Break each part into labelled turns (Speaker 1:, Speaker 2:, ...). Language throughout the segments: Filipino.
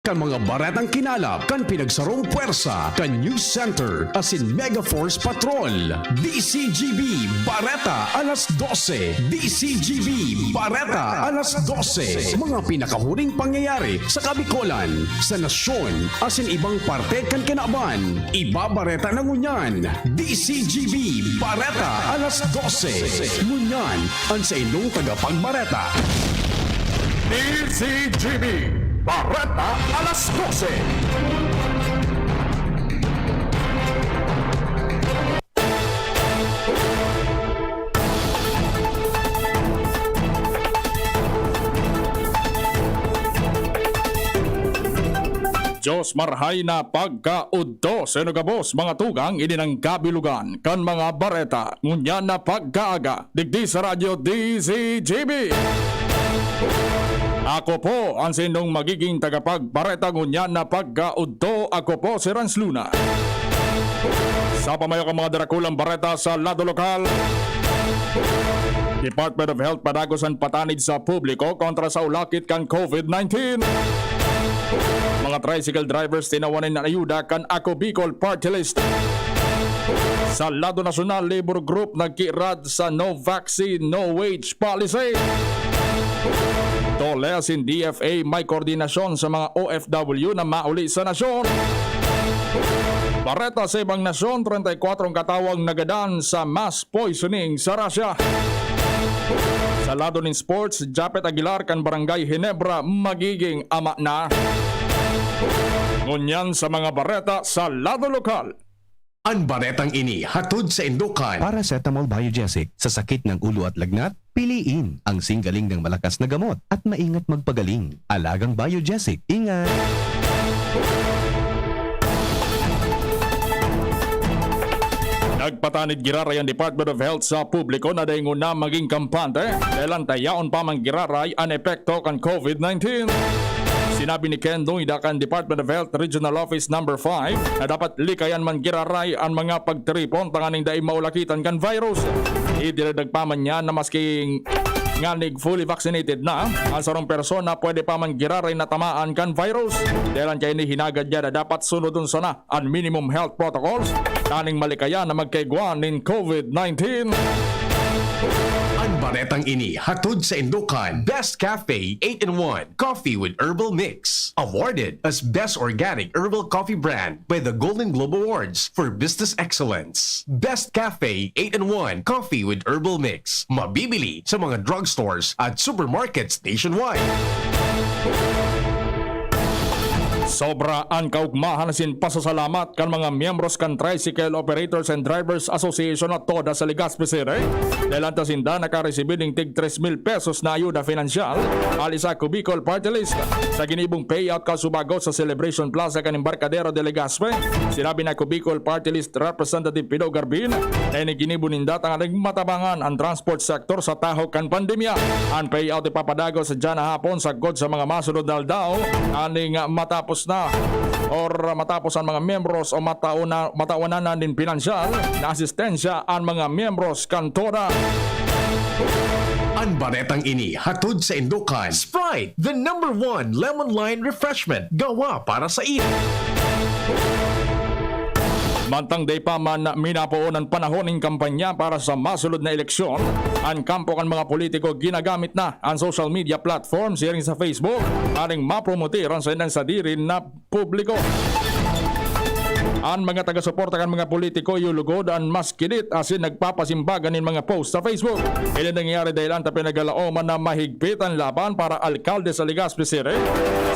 Speaker 1: Kan mga baretang kinalap, kan pinagsarong puwersa, kan News Center, asin Mega Force Patrol. DCGB Bareta alas 12. DCGB Bareta alas 12. Mga pinakahuling pangyayari sa Kabikolan, sa nasyon, asin ibang parte kan kinaban. Ibabareta ng Ngunyan. DCGB Bareta alas 12. Ngunyan, ang sa inyong tagapagbareta.
Speaker 2: DCGB Bareta alas 12. Diyos marhay na pagkaudto sa nagabos mga tugang ininang kabilugan kan mga bareta ngunyan na pagkaaga digdi sa radyo DCGB. Ako po ang sinong magiging tagapagbareta ngunyan na pagkaudto. Ako po si Rans Luna. Sa pamayo ka mga darakulang bareta sa lado lokal, Department of Health padagosan patanid sa publiko kontra sa ulakit kan COVID-19. Mga tricycle drivers tinawanin na ayuda kan Ako Bicol Party List. Sa lado nasyonal, labor group nagkirad sa no vaccine, no wage policy. Tolesin DFA may koordinasyon sa mga OFW na mauli sa nasyon. Bareta sa ibang nasyon, 34 katawang nagadan sa mass poisoning sa Russia. Sa lado ng sports, Japet Aguilar kan Barangay Ginebra magiging ama na. Ngunyan sa mga bareta sa lado lokal.
Speaker 1: Ang baretang ini hatod sa Indukan.
Speaker 3: Paracetamol Biogesic sa sakit ng ulo at lagnat, piliin ang singgaling ng malakas na gamot at maingat magpagaling. Alagang Biogesic, ingat!
Speaker 2: Nagpatanid giraray ang Department of Health sa publiko na daingon na maging kampante dahil antayaon pa mang giraray ang epekto kan COVID-19. Sinabi ni Ken Dong idakan Department of Health Regional Office No. 5 na dapat likayan man giraray ang mga pagtripon tanganing daing maulakitan kan virus. Idinadagpaman niya na masking nganig fully vaccinated na ang sarong persona pwede pa man giraray na tamaan kan virus. Dahil kaya ni hinagad niya na dapat sunodon sana ang minimum health protocols taning malikayan na magkaigwan ng COVID-19.
Speaker 1: Ang baretang ini hatod sa Indukan. Best Cafe 8-in-1 Coffee with Herbal Mix. Awarded as Best Organic Herbal Coffee Brand by the Golden Globe Awards for Business Excellence. Best Cafe 8-in-1 Coffee with Herbal Mix. Mabibili sa mga drugstores at supermarkets nationwide.
Speaker 2: Sobra ang kaugmahan sin pasasalamat kan mga miyembros kan Tricycle Operators and Drivers Association at toda sa Legazpi City. Dahil ang tasinda nakaresibid ng tig 3,000 pesos na ayuda finansyal alisa Ako Bicol Party List sa ginibong payout kasubagot sa Celebration Plaza kan Embarcadero de Legazpi. Sinabi na Ako Bicol Party List Representative Pido Garbin na iniginibon ninda ang matabangan ang transport sector sa tahok kan pandemya. Ang payout ipapadago sa dyan na hapon sa god sa mga masunod na aldaw aning matapos na or matapos ang mga membros o mataunan na din pinansyal na asistensya ang mga membros kantora.
Speaker 1: Ang baretang ini hatod sa Indukan. Sprite, the #1 lemon lime refreshment gawa para sa iyo.
Speaker 2: Mantang day pa man minapoon ang panahon ng kampanya para sa masulod na eleksyon, ang kampo kan mga politiko ginagamit na ang social media platforms siring sa Facebook aring mapromotiran sa inang sadirin na publiko. Ang mga taga-suporta kan mga politiko yulugod ang mas kinit asin nagpapasimbagan ng mga post sa Facebook. Ilan nangyayari dahil ang pinagalaoman na mahigpit ang laban para alkalde sa Legazpi City.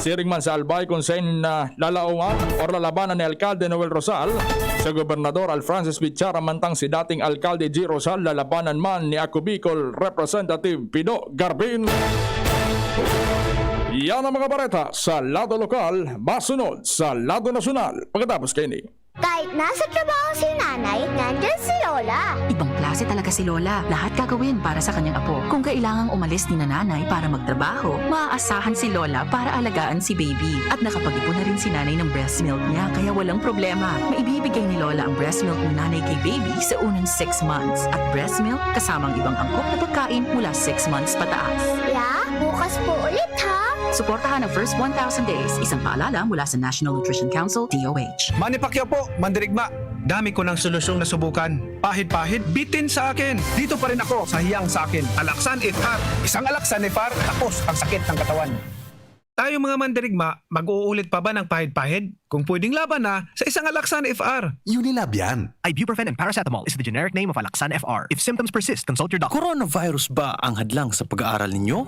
Speaker 2: Siring man sa Albay kung saan lalaungan o lalabanan ni Alkalde Noel Rosal sa Gobernador Alfrancis Bichara mantang si dating Alkalde G. Rosal lalabanan man ni Ako Bicol Representative Pido Garbin. Yan ang mga bareta sa lado lokal, masunod sa lado nasyonal. Pagkatapos kayo ni
Speaker 4: Kahit nasa trabaho si nanay, nandyan si Lola.
Speaker 5: Ibang klase talaga si Lola. Lahat gagawin para sa kanyang apo. Kung kailangang umalis ni nanay para magtrabaho, maaasahan si Lola para alagaan si baby. At nakapag-ipon na rin si nanay ng breast milk niya, kaya walang problema. Maibibigay ni Lola ang breast milk ng nanay kay baby sa unang 6 months. At breast milk kasamang ibang angkop na pagkain mula 6 months pataas.
Speaker 4: La, bukas po ulit ha.
Speaker 5: Suportahan ang first 1,000 days. Isang paalala mula sa National Nutrition Council, DOH.
Speaker 6: Manny Pacquiao po, mandirigma. Dami ko ng solusyong nasubukan. Pahid-pahid, bitin sa akin. Dito pa rin ako sa hiyang sa akin. Alaksan FR. Isang Alaksan FR, tapos ang sakit ng katawan. Tayo mga mandirigma, mag-uulit pa ba ng pahid-pahid? Kung pwedeng laban na sa isang Alaksan FR.
Speaker 3: Unilab yan.
Speaker 7: Ibuprofen and paracetamol is the generic name of Alaxan FR. If symptoms persist, consult your doctor.
Speaker 8: Coronavirus ba ang hadlang sa pag-aaral ninyo?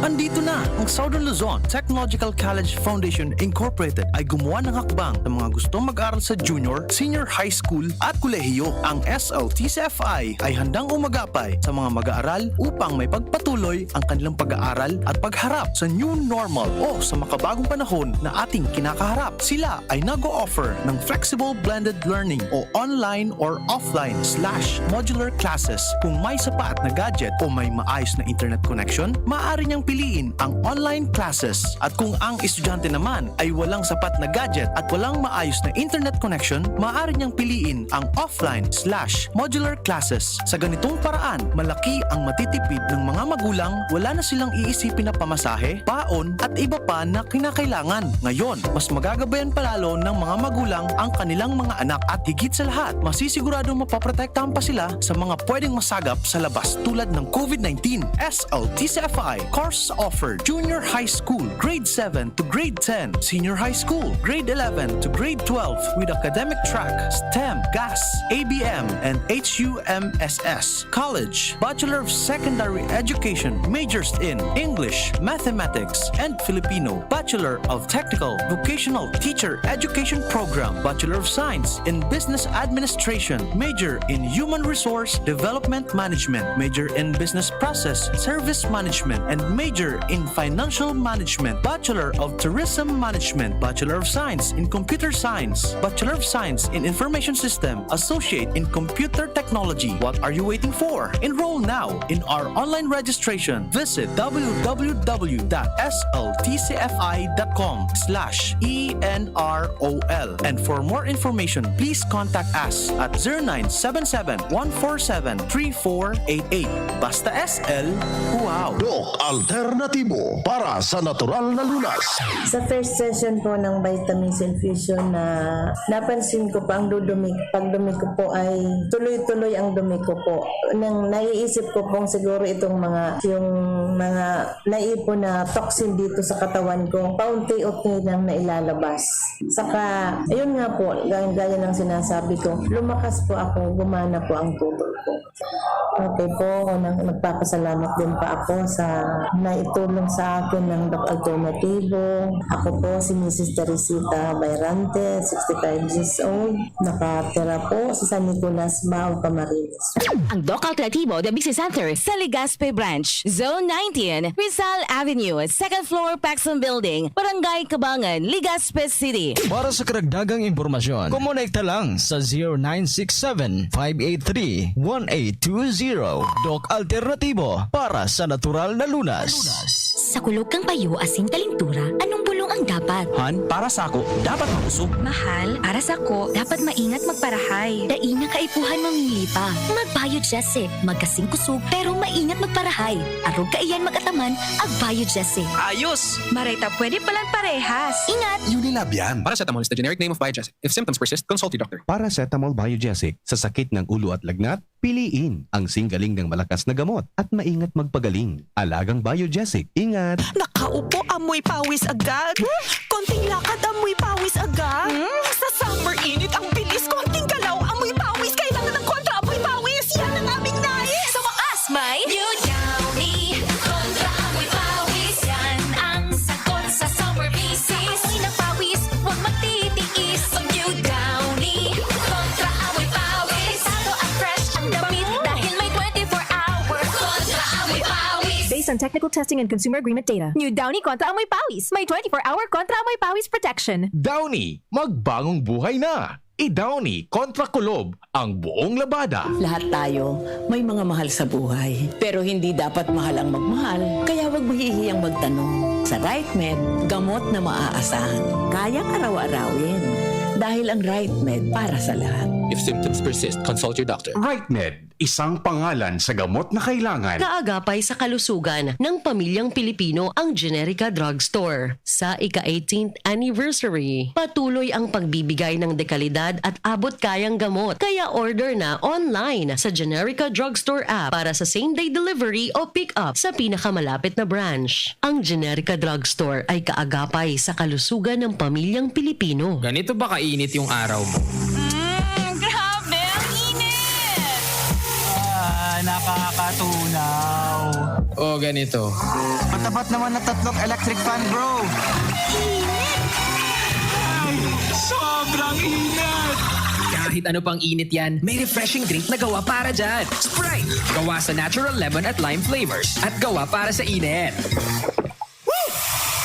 Speaker 8: Andito na ang Southern Luzon Technological College Foundation Incorporated ay gumawa ng hakbang sa mga gustong mag-aral sa junior, senior high school at kolehiyo. Ang SLTCFI ay handang umagapay sa mga mag-aaral upang may pagpatuloy ang kanilang pag-aaral at pagharap sa new normal o sa makabagong panahon na ating kinakaharap. Sila ay nag-o-offer ng flexible blended learning o online or offline/modular classes. Kung may sapat na gadget o may maayos na internet connection, maaari niyang piliin ang online classes. At kung ang estudyante naman ay walang sapat na gadget at walang maayos na internet connection, maaari niyang piliin ang offline/modular classes. Sa ganitong paraan, malaki ang matitipid ng mga magulang, wala na silang iisipin na pamasahe, paon at iba pa na kinakailangan. Ngayon, mas magagabayan palalo ng mga magulang ang kanilang mga anak at higit sa lahat, masisiguradong mapaprotektahan pa sila sa mga pwedeng masagap sa labas tulad ng COVID-19. SLTCFI course offered Junior High School, Grade 7 to Grade 10, Senior High School, Grade 11 to Grade 12 with academic track, STEM, GAS, ABM, and HUMSS. College, Bachelor of Secondary Education, majors in English, Mathematics, and Filipino. Bachelor of Technical Vocational Teacher Education Program, Bachelor of Science in Business Administration, major in Human Resource Development Management, major in Business Process Service Management, and major in Financial Management, Bachelor of Tourism Management, Bachelor of Science in Computer Science, Bachelor of Science in Information System, Associate in Computer Technology. What are you waiting for? Enroll now in our online registration. Visit www.sltcfi.com/ENROL. And for more information, please contact us at 0977-147-3488. Basta SL, wow!
Speaker 9: Doc Alternatibo para sa natural na lunas.
Speaker 10: Sa first session po ng vitamins infusion na napansin ko pa ang pagdumi ko po ay tuloy-tuloy ang dumi ko po. Nang naiisip ko pong siguro itong yung mga naipon na toxin dito sa katawan ko, paunti-unti nang nailalabas. Saka, ayun nga po, gaya ng sinasabi ko, lumakas po ako, gumana po ang tubo ko. Okay po, nagpapasalamat din pa ako sa naitulong sa akin ng Doc Alternativo. Ako po si Mrs. Teresita Bayrante, 65 years old. Nakatira po sa San Nicolas, Bao, Camarines.
Speaker 11: Ang Doc Alternativo, the Business Center sa Legazpi Branch, Zone 19, Rizal Avenue, 2nd floor, Paxson Building, Barangay Cabangan, Legazpi City.
Speaker 12: Para sa karagdagang impormasyon, kumonekta lang sa 0967-583-1820. Doc Alternativo para sa natural na lunas.
Speaker 11: Sa kulog kang payo asing kalintura, anong bulong ang dapat?
Speaker 8: Han, para sa ako, dapat mausog.
Speaker 11: Mahal, para sa ko, dapat maingat magparahay. Daina kaipuhan mamili pa. Magbayod Jesse, magkasing kusog, pero maingat magparahay. Arog kaiyan magataman, agbayod Jesse.
Speaker 8: Ayos!
Speaker 11: Marita, pwede palang parehas. Ingat!
Speaker 3: Unilab yan.
Speaker 6: Paracetamol is the generic name of Biogesic. If symptoms persist, consult your doctor.
Speaker 3: Paracetamol Biogesic. Sa sakit ng ulo at lagnat, piliin ang singgaling ng malakas na gamot at maingat magpagaling. Alagang Biogesic. Ingat!
Speaker 5: Nakaupo, amoy pawis agad. Konting lakad, amoy pawis agad. Sa summer init, ang bilis. Konting galaw, amoy pawis. Kailangan ng kontra, amoy pawis. Yan ang aming nais. Sa wakas, may New Downy. Kontra, amoy pawis. Yan ang sagot sa summer pieces. Amoy ng pawis, huwag magtitiis. Pag New Downy. Kontra, amoy pawis. Tato at fresh ang damit dahil may 24-hour. Kontra, amoy pawis.
Speaker 13: Based on technical testing and consumer agreement data, New Downy Kontra Amoy Pawis. May 24-hour Kontra Amoy Pawis protection.
Speaker 12: Downy, magbagong buhay na. I-Downy kontra kulob ang buong labada.
Speaker 5: Lahat tayo may mga mahal sa buhay. Pero hindi dapat mahal ang magmahal. Kaya huwag mahihiyang magtanong. Sa RightMed, gamot na maaasahan. Kayang araw-arawin. Dahil ang RightMed para sa lahat.
Speaker 8: If symptoms persist, consult your doctor.
Speaker 1: RightMed, isang pangalan sa gamot na kailangan.
Speaker 14: Kaagapay sa kalusugan ng pamilyang Pilipino ang Generica Drugstore. Sa ika-18th anniversary, patuloy ang pagbibigay ng dekalidad at abot kayang gamot. Kaya order na online sa Generica Drugstore app para sa same-day delivery o pick-up sa pinakamalapit na branch. Ang Generica Drugstore ay kaagapay sa kalusugan ng pamilyang Pilipino.
Speaker 15: Ganito ba kainit yung araw mo?
Speaker 5: Grabe, ang init!
Speaker 15: Nakakatunaw. O ganito.
Speaker 6: Patapat naman na 3 electric fan, bro.
Speaker 15: Sobrang init! Kahit ano pang init yan, may refreshing drink na gawa para dyan. Sprite! Gawa sa natural lemon at lime flavors at gawa para sa init.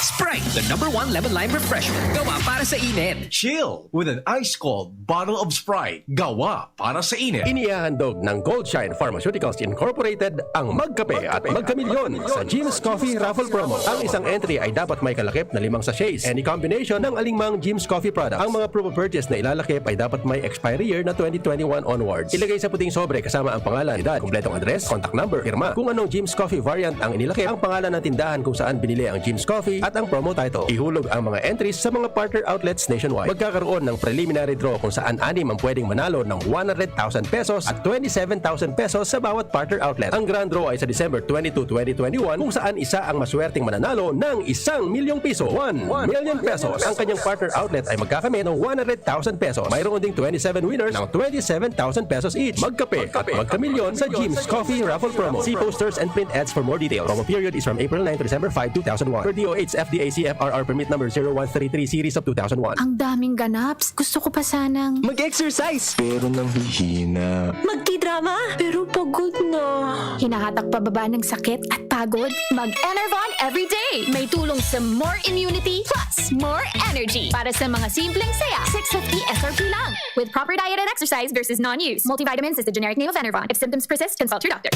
Speaker 15: Sprite, the #1 lemon lime refresher. Gawa para sa init.
Speaker 12: Chill with an ice-cold bottle of Sprite. Gawa para sa init.
Speaker 16: Inihahandog ng Goldshine Pharmaceuticals Incorporated ang Magkape at Magkamilyon sa Jim's Coffee Raffle Promo. Ang isang entry ay dapat may kalakip na 5 sachets. Any combination ng alingmang Jim's Coffee products. Ang mga proof of purchase na ilalakip ay dapat may expiry year na 2021 onwards. Ilagay sa puting sobre kasama ang pangalan, edad, kumpletong address, contact number, firma. Kung anong Jim's Coffee variant ang inilakip, ang pangalan ng tindahan kung saan binili ang Jim's Coffee at ang promo title. Ihulog ang mga entries sa mga partner outlets nationwide. Magkakaroon ng preliminary draw kung saan 6 ang pwedeng manalo ng 100,000 pesos at 27,000 pesos sa bawat partner outlet. Ang grand draw ay sa December 22, 2021 kung saan isa ang maswerteng mananalo ng 1 milyong piso. 1 million pesos. Ang kanyang partner outlet ay magkakamit ng 100,000 pesos. Mayroon ding 27 winners ng 27,000 pesos each. Magkape at magkamilyon sa Jim's Coffee Raffle Promo. See posters and print ads for more details. Promo period is from April 9 to December 5, 2001. Per DOH FDA CFRR permit number 0133 series of 2001.
Speaker 13: Ang daming ganaps. Gusto ko pa sanang
Speaker 16: Mag-exercise! Pero nang hihina.
Speaker 11: Magti-drama, pero pagod na.
Speaker 13: hinahatak pababa ng sakit at pagod. Mag-Enervon everyday. May tulong sa more immunity plus more energy. Para sa mga simpleng saya, 650 SRP lang. With proper diet and exercise versus non-use. Multivitamins is the generic name of Enervon. If symptoms persist, consult your doctor.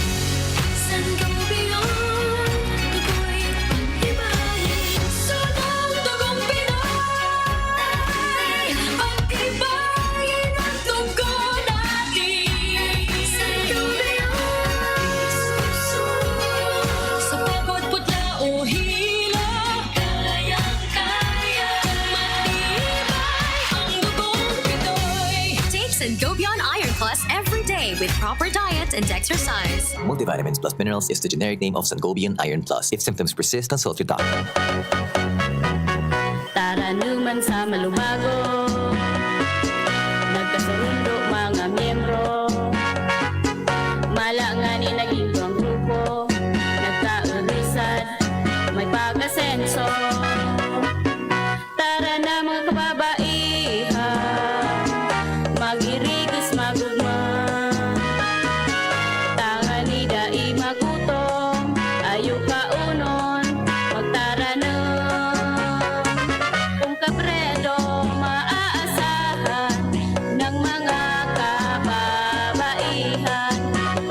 Speaker 11: Sangobion Iron Plus every day with proper diet and exercise.
Speaker 17: Multivitamins plus minerals is the generic name of Sangobion Iron Plus. If symptoms persist, consult your doctor.
Speaker 18: Tara naman sa malubago, nagkasundo mga miyembro, malangani naging ang grupo, nagkaurisan, may pag-asenso. Tara na mga kababaihan, mag-irigis magugma, tangani dai magutong, ayo kaunon, magtara na. Kung kabredo maaasahan ng mga kababaihan,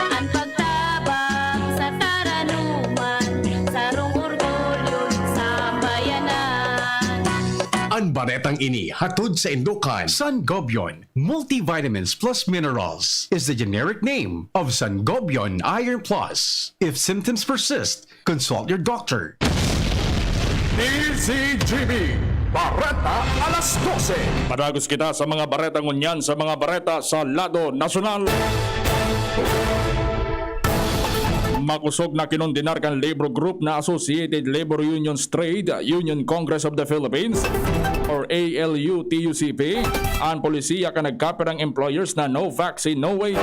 Speaker 18: ang pagtabang sa taranuman, sarong orgulyo sa bayanan.
Speaker 1: Ang baretang ini hatod sa Indukan. Sangobion Multivitamins plus Minerals is the generic name of Sangobion Iron Plus. If symptoms persist, consult your doctor.
Speaker 2: DCGB Bareta alas 12. Madagos kita sa mga bareta ngunyan sa mga bareta sa lado nasyonal. Makusog na kinondinar kan labor group na Associated Labor Unions Trade Union Congress of the Philippines or ALU-TUCP ang polisiya ka nagkapirang employers na no vaccine, no wage.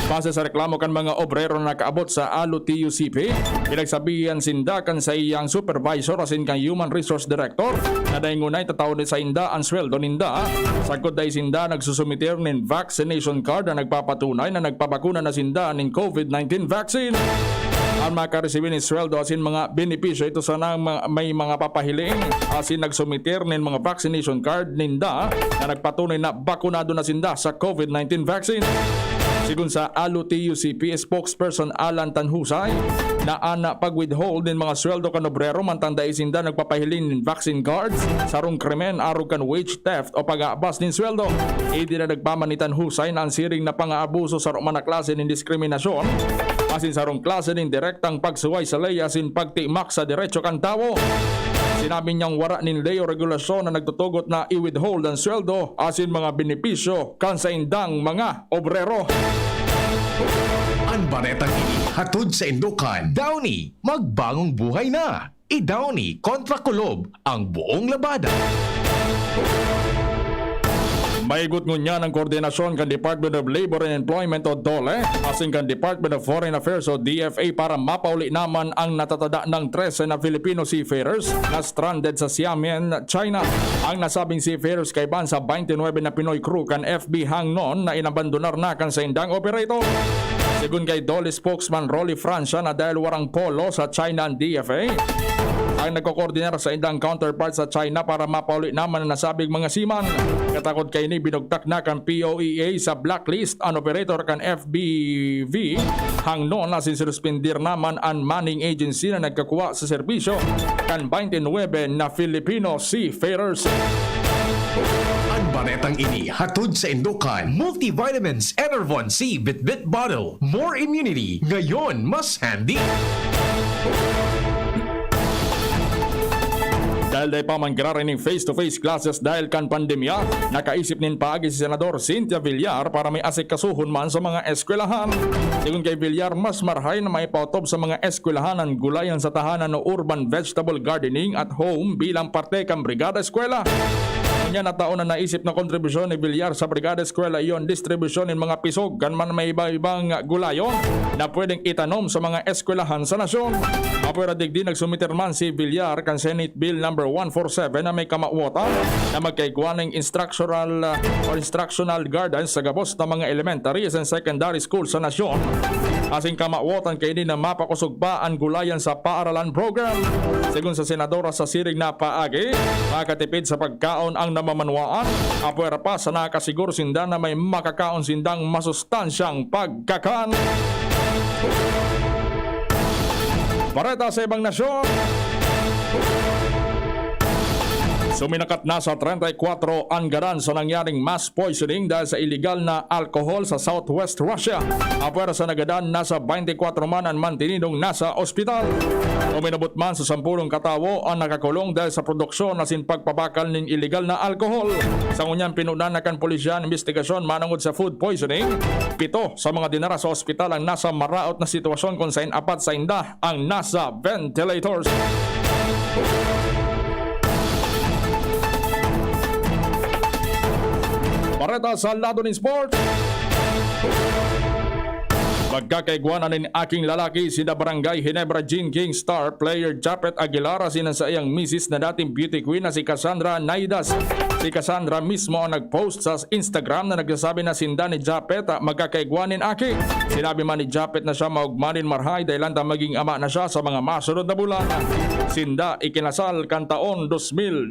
Speaker 2: Base sa reklamo kan mga obrero na nakaabot sa ALU-TUCP, pinagsabihan sindakan sa iyang supervisor asin kang human resource director na daingunay tatawid sa inda ang sweldo ninda. Sagkod day sinda nagsusumiter nin vaccination card na nagpapatunay na nagpabakuna na sinda nin COVID-19 vaccine. Ang makaresibin ni sweldo asin mga benepisyo ito sana may mga papahiling asin nagsumiter nin mga vaccination card ninda na nagpatunay na bakunado na sinda sa COVID-19 vaccine. Sigun sa ALU-TUCP spokesperson Alan Tanhusay, na ana pag-withhold ng mga sweldo kan obrero mantanda isinda nagpapahiling ng vaccine cards, sarong krimen arog kan wage theft o pag-aabas ng sweldo. Hindi na nagpaman ni Tanhusay na ang siring na pang-aabuso sa romana klase ng diskriminasyon, asin sarong klase ng direktang pagsuway sa ley asin pagtimak sa diretso kan tawo. Sinabi niyang wara nin ley o regulasyon na nagtutugot na i-withhold ang sweldo asin mga benepisyo kan sa indang mga obrero.
Speaker 12: Ang baretang ini hatod sa Indukan. Downy, magbagong buhay na. I-Downy kontra Kulob ang buong labada.
Speaker 2: Maigot ngunya ng koordinasyon kan Department of Labor and Employment o DOLE asin kan Department of Foreign Affairs o DFA para mapauli naman ang natatada ng 13 na Filipino seafarers na stranded sa Xiamen, China. Ang nasabing seafarers kay ban sa 29 na Pinoy crew kan FB Hangnon na inabandonar na kan sa indang operator. Sigun kay DOLE spokesman Rolly Francia na dahil warang polo sa China ang DFA, ang nagkokoordinar sa indang counterpart sa China para mapauli naman ang nasabing mga seaman. Katakot kay ni binugtak na kan POEA sa blacklist ang operator kan FBV hangnon na sinsuspendir naman ang manning agency na nagkakuha sa serbisyo kan 29 na Filipino seafarers.
Speaker 12: Ang baretang ini hatod sa Indukan. Multivitamins Enervon C Bit Bottle. More immunity. Ngayon mas handy.
Speaker 2: Dahil day pa man grarining face-to-face classes dahil kan pandemya, nakaisip nin paagi si Senador Cynthia Villar para may asikasuhon man sa mga eskwelahan. Sigun kay Villar, mas marhay na may pautob sa mga eskwelahan ang gulayan sa tahanan o urban vegetable gardening at home bilang parte kan Brigada Eskwela. Kanya na taon na naisip na kontribusyon ni Villar sa Brigada Eskwela iyon distribusyon ng mga pisog kan man may iba-ibang gulayon na pwedeng itanom sa mga eskwelahan sa nasyon. Apura digdi nagsumiter man si Villar kan Senate Bill number 147 na may kamawota na magkaigwa ng instructional guidance sa gabos na mga elementary and secondary school sa nasyon. Asing kamawotan kay ni na mapakusog pa ang gulayan sa paaralan program. Sigun sa senadora sa sirig na paagi, makatipid sa pagkaon ang namamanwaan, apwera pa sa nakasigur sinda na may makakaon sindang masustansyang pagkakan. Bareta sa ibang nasyon. Suminakat na sa 34 ang garan sa nangyaring mass poisoning dahil sa illegal na alcohol sa Southwest Russia. Apwera sa nagadan, nasa 24 man ang mantinidong nasa ospital. Uminabot man sa 10 katawo ang nakakulong dahil sa produksyon na sinpagpabakal ng illegal na alcohol. Sa ngunyang pinunan na kan pulisya ng investigasyon manangod sa food poisoning, 7 sa mga dinara sa ospital ang nasa maraot na sitwasyon kung saan 4 sa inda ang nasa ventilators. Bareta sa lado ng sport. Magkakaigwanan ng aking lalaki si na Barangay Ginebra Jean King star player Japet Aguilar sinan sa iyang misis na dating beauty queen na si Cassandra Naidas. Si Cassandra mismo ang nagpost sa Instagram na nagsasabi na sinda ni Japet magkakaigwanin aki. Sinabi man ni Japet na siya maugmanin marhay dahil lanta maging ama na siya sa mga masunod na bulan. Sinda ikinasal kan taon 2019.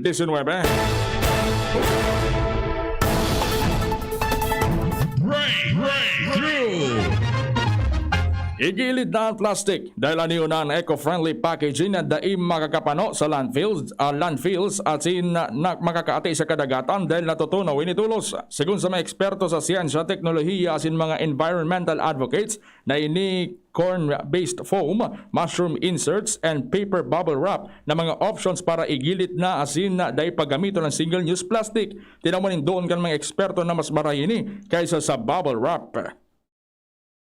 Speaker 2: Igilid na ang plastic dahil aniyo na ang eco-friendly packaging na daim makakapano sa landfills at makakaati sa kadagatan dahil natutunaw initulos. Sigun sa mga eksperto sa siyensya, teknolohiya asin mga environmental advocates na ini corn-based foam, mushroom inserts, and paper bubble wrap na mga options para igilit na asin na dahil paggamito ng single-use plastic. Tinamunin doon kan mga eksperto na mas marayini kaysa sa bubble wrap.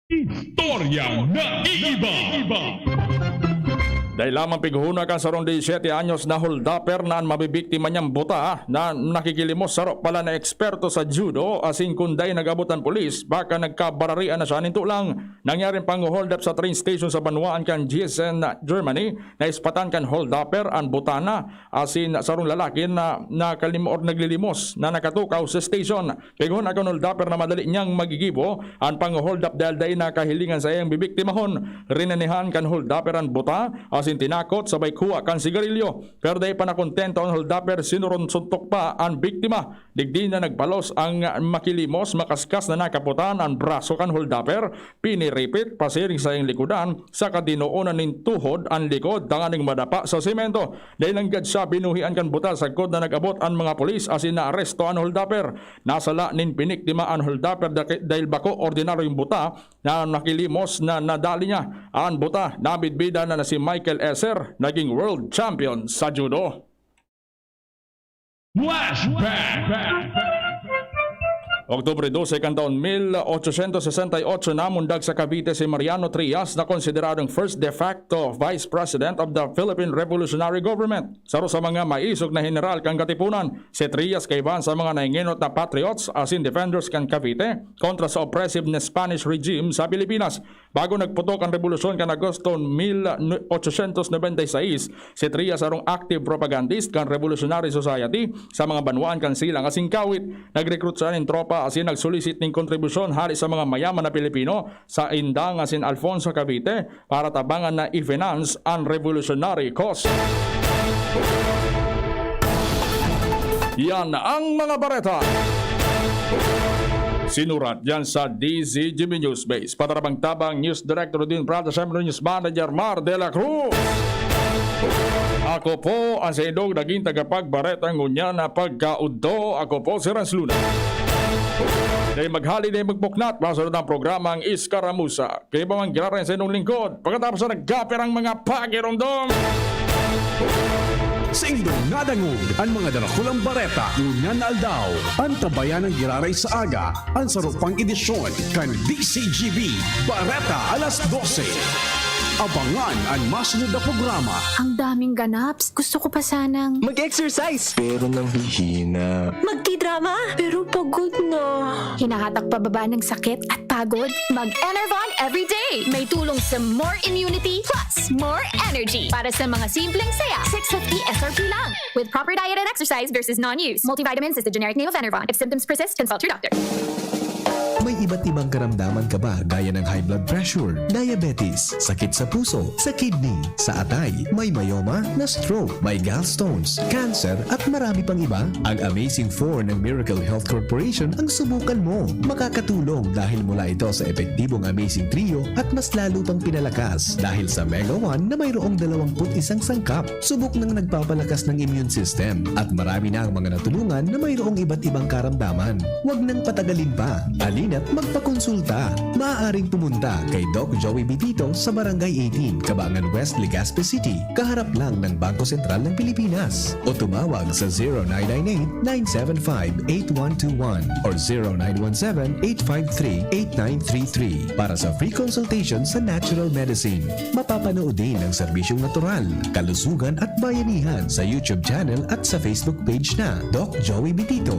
Speaker 1: Istorya na iiba.
Speaker 2: Dahil lamang pighuna kan sa 17 anyos na holdapper na mabibiktima niyang buta na nakikilimos sarok pala na eksperto sa judo asin kunday nagabutan pulis baka nagkabararian na siya ninto lang. Nangyaring pang-hold up sa train station sa Banwaan kan Gießen, Germany na ispatan kan holdapper ang butana asin sarong lalaki na naglilimos na nakatukaw sa station. Pighuna kan holdapper na madali niyang magigibo ang pang-hold up dahil dahil nakahilingan sa iyang bibiktimahon. Rinanihan kan holdapper ang buta asin asin tinakot sabay kuha kan sigarilyo. Pero dahil pa nakontento ang holdapper, sinurunsuntok pa ang biktima. Digdi na nagpalos ang makilimos, makaskas na nakaputan ang braso kan holdapper. Piniripit, pasiring sa iyong likudan, sa kadinoonan ng tuhod ang likod, tanganing madapa sa simento. Dahil langgad siya, binuhian kan butal sa kod na nag-abot ang mga polis asin na aresto ang holdapper. Nasala nin piniktima ang holdapper dahil bako ordinaryong buta na nakilimos na nadali niya. Ang buta, nabidbida na si Michael Esser, naging world champion sa judo. Oktubre 12 kan taon 1868 namundag sa Cavite si Mariano Trias na konsideradong first de facto Vice President of the Philippine Revolutionary Government. Saro sa mga maisog na general kang katipunan, si Trias kaiban sa mga naingenot na patriots asin defenders kan Cavite kontra sa oppressive na Spanish regime sa Pilipinas. Bago nagputok ang revolusyon kan Agosto 1896, si Trias arong active propagandist kan Revolutionary Society sa mga banwaan kan silang asing kawit. Nag-recruit siya ng tropa asin nagsulisit ng kontribusyon hari sa mga mayaman na Pilipino sa Indang asin Alfonso Cavite para tabangan na i-finance ang revolutionary cause. Yan ang mga bareta. Sinurat yan sa DZGB News Base. Patarabang-tabang News Director din Prada Siyempre News Manager Mar de la Cruz. Ako po ang sa indog naging tagapagbareta ngunya na pagkaudto. Ako po si Rans Luna. Dahil maghali na magpuknat, masunod ang programang Iskaramusa. Kaya ba mang ginarayan sa inyong lingkod? Pagkatapos na nagkapir ang mga pagirondong.
Speaker 1: Sa indong nadangog ang mga darakulang bareta ngunyan na aldaw. Ang tabayan ng giraray sa aga, ang sarupang edisyon kan DCGB Bareta alas 12. Abangan ang masunod na programa.
Speaker 13: Ang daming ganaps. Gusto ko pa sanang
Speaker 8: Mag-exercise! Pero nang hihina.
Speaker 11: Magti-drama, pero pagod na.
Speaker 13: hinahatak pababa ng sakit at pagod. Mag-Enervon everyday. May tulong sa more immunity plus more energy. Para sa mga simpleng saya, 650 SRP lang. With proper diet and exercise versus non-use. Multivitamins is the generic name of Enervon. If symptoms persist, consult your doctor.
Speaker 3: May iba't ibang karamdaman ka ba gaya ng high blood pressure, diabetes, sakit sa puso, sa kidney, sa atay, may myoma, na stroke, may gallstones, cancer at marami pang iba? Ang Amazing 4 ng Miracle Health Corporation ang subukan mo. Makakatulong dahil mula ito sa epektibong Amazing Trio at mas lalo pang pinalakas dahil sa Mega 1 na mayroong 21 sangkap. Subok ng nagpapalakas ng immune system at marami na ang mga natulungan na mayroong iba't ibang karamdaman. Huwag nang patagalin pa. At magpakonsulta. Maaaring pumunta kay Doc Joey Bitito sa Barangay 18, Cabangan West, Legazpi City, kaharap lang ng Bangko Sentral ng Pilipinas. O tumawag sa 0998-975-8121 or 0917-853-8933 para sa free consultation sa natural medicine. Mapapanood din ang serbisyong natural, kalusugan at bayanihan sa YouTube channel at sa Facebook page na Doc Joey Bitito.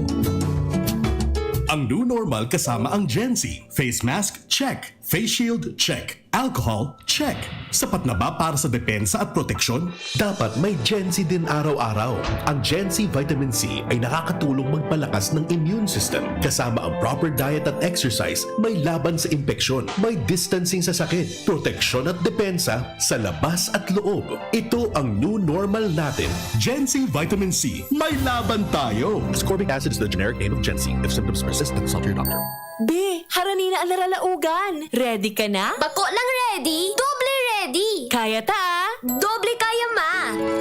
Speaker 19: Ang new normal kasama ang Gen Z. Face mask? Check. Face shield? Check. Alcohol? Check. Sapat na ba para sa depensa at proteksyon?
Speaker 9: Dapat may Gen Z din araw-araw. Ang Gen Z Vitamin C ay nakakatulong magpalakas ng immune system. Kasama ang proper diet at exercise, may laban sa impeksyon, may distancing sa sakit, proteksyon at depensa sa labas at loob. Ito ang new normal natin.
Speaker 19: Gen Z Vitamin C. May laban tayo!
Speaker 7: Ascorbic acid is the generic name of Gen Z. If symptoms persist, consult your doctor.
Speaker 11: Be, harani na ang naralaugan. Ready ka na?
Speaker 4: Bako lang ready, doble ready.
Speaker 11: Kaya ta?
Speaker 4: Doble kaya ma.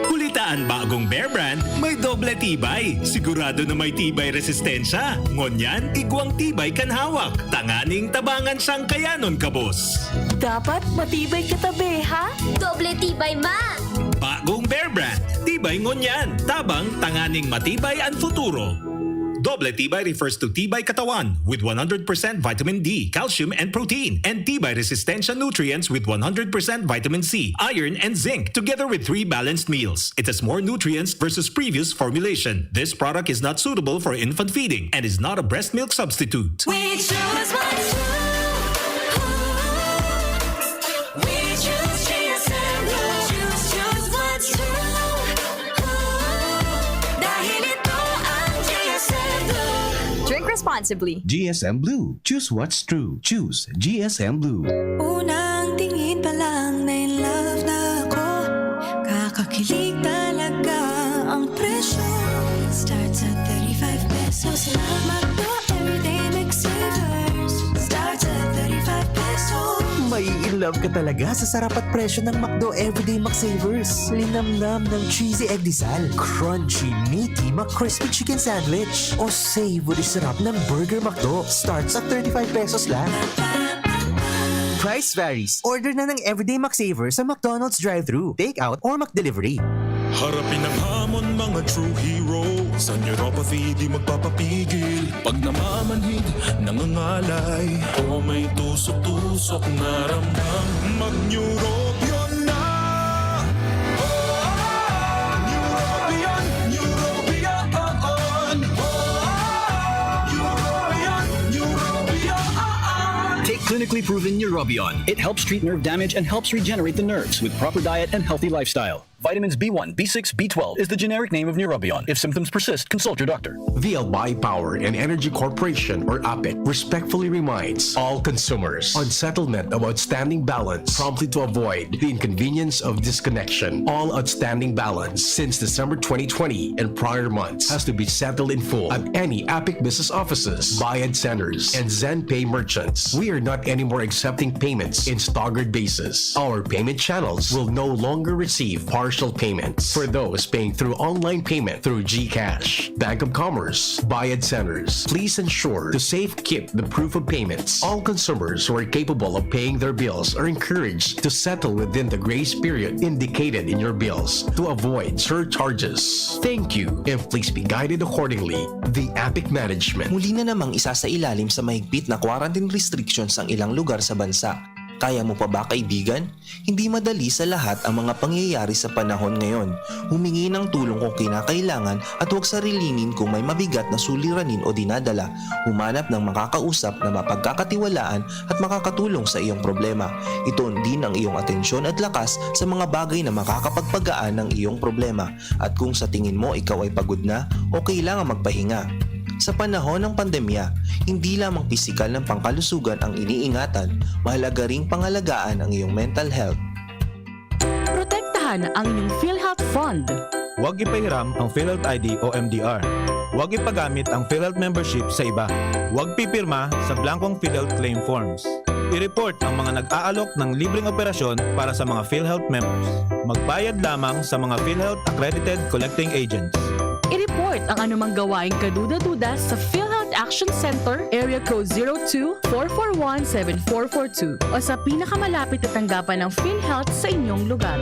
Speaker 20: Kulitaan bagong Bear Brand, may doble tibay. Sigurado na may tibay resistensya. Ngunyan, igwang tibay kan hawak. Tanganing tabangan siyang kayanon kabos.
Speaker 11: Dapat matibay ka tabi, ha?
Speaker 4: Doble tibay ma.
Speaker 20: Bagong Bear Brand, tibay ngunyan. Tabang tanganing matibay ang futuro. Doble tibay refers to tibay katawan with 100% vitamin D, calcium, and protein, and tibay resistensya nutrients with 100% vitamin C, iron, and zinc, together with 3 balanced meals. It has more nutrients versus previous formulation. This product is not suitable for infant feeding and is not a breast milk substitute.
Speaker 18: We choose what's true. We choose GSM Blue. Choose what's true. Dahil ito ang GSM Blue.
Speaker 13: Drink responsibly.
Speaker 3: GSM Blue. Choose what's true. Choose GSM Blue.
Speaker 18: Unang tingin pa lang na in love na ako. So salamat po, everyday McSavers. Starts at 35 pesos.
Speaker 21: May in love ka talaga sa sarap at presyo ng McDo Everyday McSavers. Linamnam ng cheesy egg disal, crunchy, meaty McCrispy chicken sandwich, o savory sarap ng Burger McDo. Starts at 35 pesos lang. Price varies. Order na ng Everyday McSavers sa McDonald's drive-thru, take-out, or McDelivery.
Speaker 22: Harapin ang hamon, mga true hero. Sa neuropathy di magpapapigil. Pag namamanhid, nangangalay, o may tusok-tusok na ramdam, mag-Neurobion na. Neurobion, Neurobion.
Speaker 23: Take clinically proven Neurobion. It helps treat nerve damage and helps regenerate the nerves with proper diet and healthy lifestyle. Vitamins B1, B6, B12 is the generic name of Neurobion. If symptoms persist, consult your doctor.
Speaker 12: The Albay Power and Energy Corporation, or APEC, respectfully reminds all consumers on settlement of outstanding balance promptly to avoid the inconvenience of disconnection. All outstanding balance since December 2020 and prior months has to be settled in full at any APEC business offices, Bayad centers, and ZenPay merchants. We are not anymore accepting payments in staggered basis. Our payment channels will no longer receive partial payments for those paying through online payment through GCash, Bank of Commerce, Bayad centers. Please ensure to safe keep the proof of payments. All consumers who are capable of paying their bills are encouraged to settle within the grace period indicated in your bills to avoid surcharges. Thank you, and please be guided accordingly. The APEC Management.
Speaker 24: Muli na namang isasailalim sa mahigpit na quarantine restrictions ang ilang lugar sa bansa. Kaya mo pa ba, kaibigan? Hindi madali sa lahat ang mga pangyayari sa panahon ngayon. Humingi ng tulong kung kinakailangan at huwag sarilinin kung may mabigat na suliranin o dinadala. Humanap ng makakausap na mapagkakatiwalaan at makakatulong sa iyong problema. Itoon din ang iyong atensyon at lakas sa mga bagay na makakapagpagaan ng iyong problema. At kung sa tingin mo ikaw ay pagod na o kailangan magpahinga. Sa panahon ng pandemya, hindi lamang pisikal ng pangkalusugan ang iniingatan, mahalaga ring pangalagaan ang iyong mental health.
Speaker 5: Protektahan ang inyong PhilHealth Fund.
Speaker 25: Huwag ipahiram ang PhilHealth ID o MDR. Huwag ipagamit ang PhilHealth membership sa iba. Huwag pipirma sa blankong PhilHealth claim forms. I-report ang mga nag-aalok ng libreng operasyon para sa mga PhilHealth members. Magbayad lamang sa mga PhilHealth accredited collecting agents.
Speaker 5: I-report ang anumang gawaing kaduda-duda sa PhilHealth Action Center, Area Code 02-441-7442 o sa pinakamalapit na tanggapan ng PhilHealth sa inyong lugar.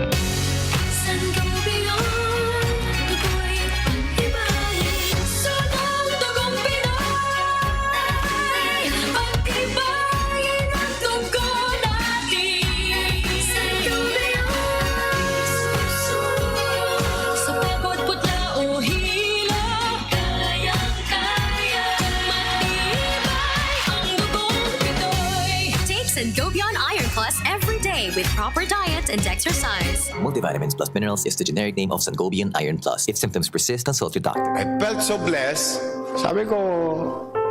Speaker 11: Sangobion Iron Plus every day with proper diet and exercise.
Speaker 17: Multivitamins plus minerals is the generic name of Sangobion Iron Plus. If symptoms persist, consult your doctor.
Speaker 26: I felt so blessed. Sabi ko,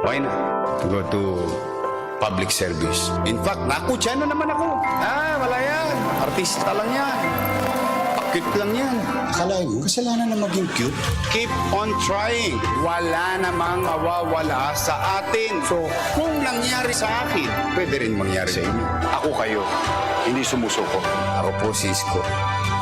Speaker 26: why not to go to public service? In fact, nakutya na naman ako. Wala yan. Artista lang yan. Cute lang yan. Akala nyo, kasalanan na maging cute? Keep on trying. Wala namang mawawala sa atin. So, kung nangyari sa akin, pwede rin mangyari sa inyo. Ako kayo, hindi sumusuko. Ako po si Isko.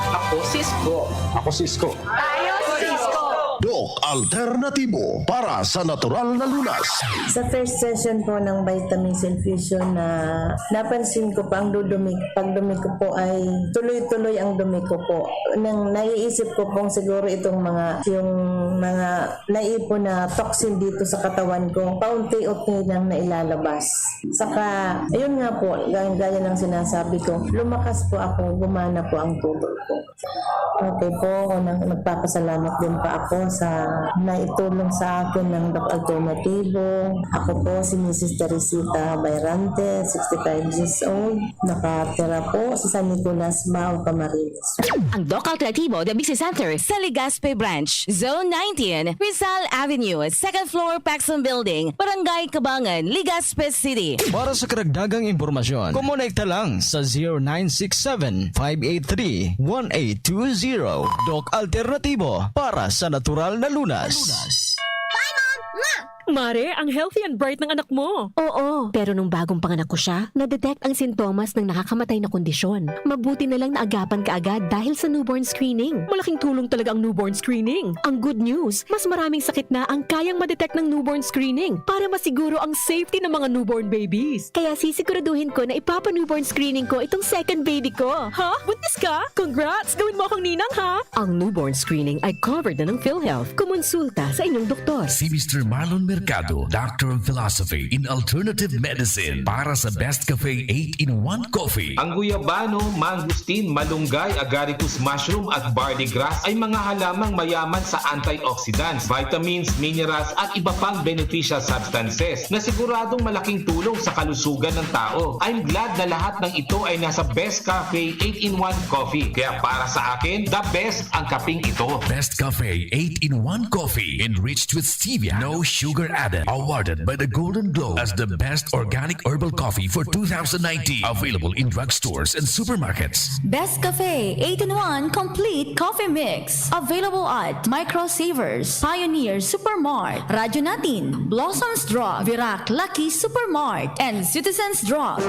Speaker 26: Ako si Isko. Ako si Isko.
Speaker 4: Tayo Cisco!
Speaker 9: Doc Alternatibo para sa natural na lunas.
Speaker 10: Sa first session po ng vitamins infusion na napansin ko pa ang pagdumi ko po ay tuloy-tuloy ang dumi ko po. Nang naiisip ko pong siguro yung mga naipon na toxin dito sa katawan ko, paunti-unti nang nailalabas. Saka, ayun nga po, gaya ng sinasabi ko, lumakas po ako, gumana po ang tubig ko. Okay po, nagpapasalamat din pa ako sa naitulong sa akin ng Doc Alternatibo. Ako po si Mrs. Teresita Bayrante, 65 years old. Nakatira po sa San Nicolas, Bao, Camarines.
Speaker 27: Ang Doc Alternativo The Business Center sa Legazpi Branch, Zone 19, Rizal Avenue, 2nd floor, Paxson Building, Barangay Cabangan, Legazpi City.
Speaker 28: Para sa karagdagang impormasyon, kumonekta lang sa 0967-583-1820. Doc Alternativo para sa natural na lunas.
Speaker 4: Bye, Mom!
Speaker 1: Mare, ang healthy and bright ng anak mo.
Speaker 2: Oo, pero nung bagong panganak ko siya, na-detect ang sintomas ng nakakamatay na kondisyon. Mabuti na lang naagapan kaagad dahil sa newborn screening.
Speaker 1: Malaking tulong talaga ang newborn screening.
Speaker 2: Ang good news, mas maraming sakit na ang kayang ma-detect ng newborn screening para masiguro ang safety ng mga newborn babies. Kaya sisiguraduhin ko na ipapa-newborn screening ko itong second baby ko.
Speaker 1: Ha? Buntis ka? Congrats! Gawin mo akong ninang, ha?
Speaker 2: Ang newborn screening ay covered na ng PhilHealth. Kumonsulta sa inyong doktor.
Speaker 6: Si Mr. Marlon Mercado, Doctor of Philosophy in Alternative Medicine para sa Best Cafe 8-in-1 Coffee.
Speaker 8: Ang guyabano, mangustin, malunggay, agaricus mushroom at barley grass ay mga halamang mayaman sa antioxidants, vitamins, minerals at iba pang beneficial substances na siguradong malaking tulong sa kalusugan ng tao. I'm glad na lahat ng ito ay nasa Best Cafe 8-in-1 Coffee. Kaya para sa akin, the best ang kaping ito.
Speaker 6: Best Cafe 8-in-1 Coffee enriched with stevia, no sugar added. Awarded by the Golden Globe as the best organic herbal coffee for 2019. Available in drugstores and supermarkets.
Speaker 14: Best Cafe 8-in-1 Complete Coffee Mix. Available at Micro Savers, Pioneer Supermart, Radyo Natin, Blossoms Drug, Virac Lucky Supermart, and Citizens Drug.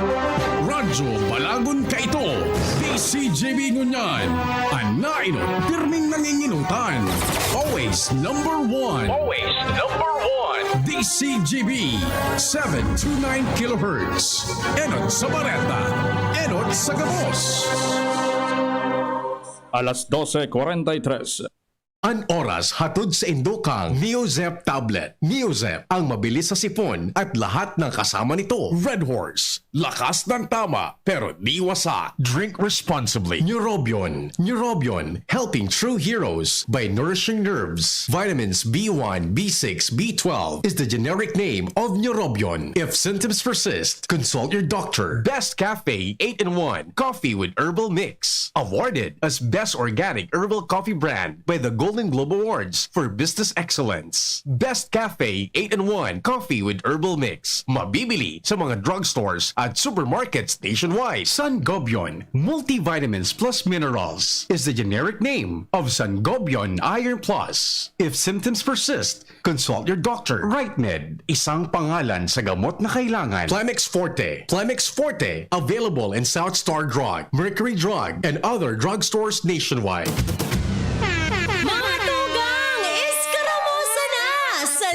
Speaker 15: Radyo Balagon ka ito. DCJB Ngunyan. Anaino, pirming nanginginutan. Always number one. Always number one. DCGB 729 kHz. Enot sa Bareta. Enot sa Gabos.
Speaker 16: Alas 12:43.
Speaker 12: An oras hatod sa Indokang Neozep Tablet. Neozep, ang mabilis sa sipon at lahat ng kasama nito. Red Horse, lakas ng tama pero di wasa. Drink responsibly. Neurobion. Neurobion, helping true heroes by nourishing nerves. Vitamins B1, B6, B12 is the generic name of Neurobion. If symptoms persist, consult your doctor. Best Cafe 8-in-1 Coffee with Herbal Mix. Awarded as Best Organic Herbal Coffee Brand by the Golden Globe Awards for Business Excellence. Best Cafe 8-in-1 Coffee with Herbal Mix. Mabibili sa mga drugstores at supermarkets nationwide. Sangobion Multivitamins Plus Minerals is the generic name of Sangobion Iron Plus. If symptoms persist, consult your doctor. RightMed, isang pangalan sa gamot na kailangan. Plemex Forte. Plemex Forte, available in South Star Drug, Mercury Drug, and other drugstores nationwide.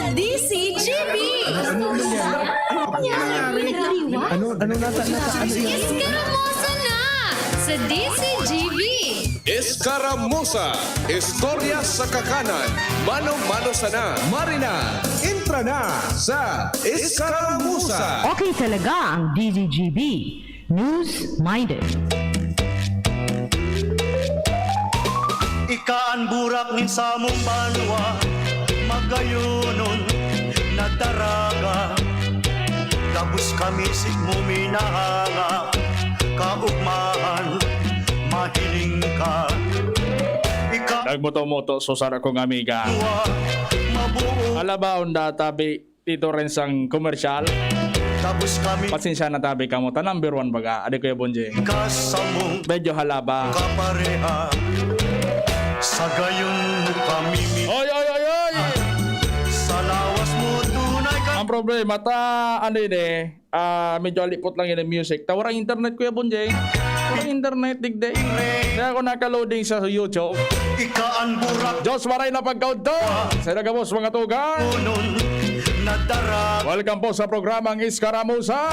Speaker 18: DCGB!
Speaker 3: Ano nata?
Speaker 18: Iskaramosa na! Sa DCGB!
Speaker 19: Escaramuza, istorya sa kakanan, mano-mano sana. Marina, intra na sa Escaramuza.
Speaker 29: Okay talaga ang DCGB. News-minded.
Speaker 30: Ikaan burak nin sa mong banwa, magayunon na daraga. Gabus kami sigmo minahanga, kaugmahan, mahiling ka.
Speaker 16: Nagmoto-moto susara kong amiga. Alabaon da tabi dito rin sang komersyal. Pasensya na tabi ka mo. Ta number 1 baga. Adi Kuya Bonje. Medyo halaba.
Speaker 30: Kapareha sa gayon kami.
Speaker 16: Oy!
Speaker 30: Sa lawas mo tunay ka.
Speaker 16: Ang problema medyo alipot lang yun ang music. Tawarang internet Kuya Bonje. Walang internet digde. Kaya ako naka-loading sa YouTube.
Speaker 30: Ikaan burak.
Speaker 16: Diyos maray na pagkaud to. Sa nagabos mga tugang. Welcome po sa programang Iskaramuza.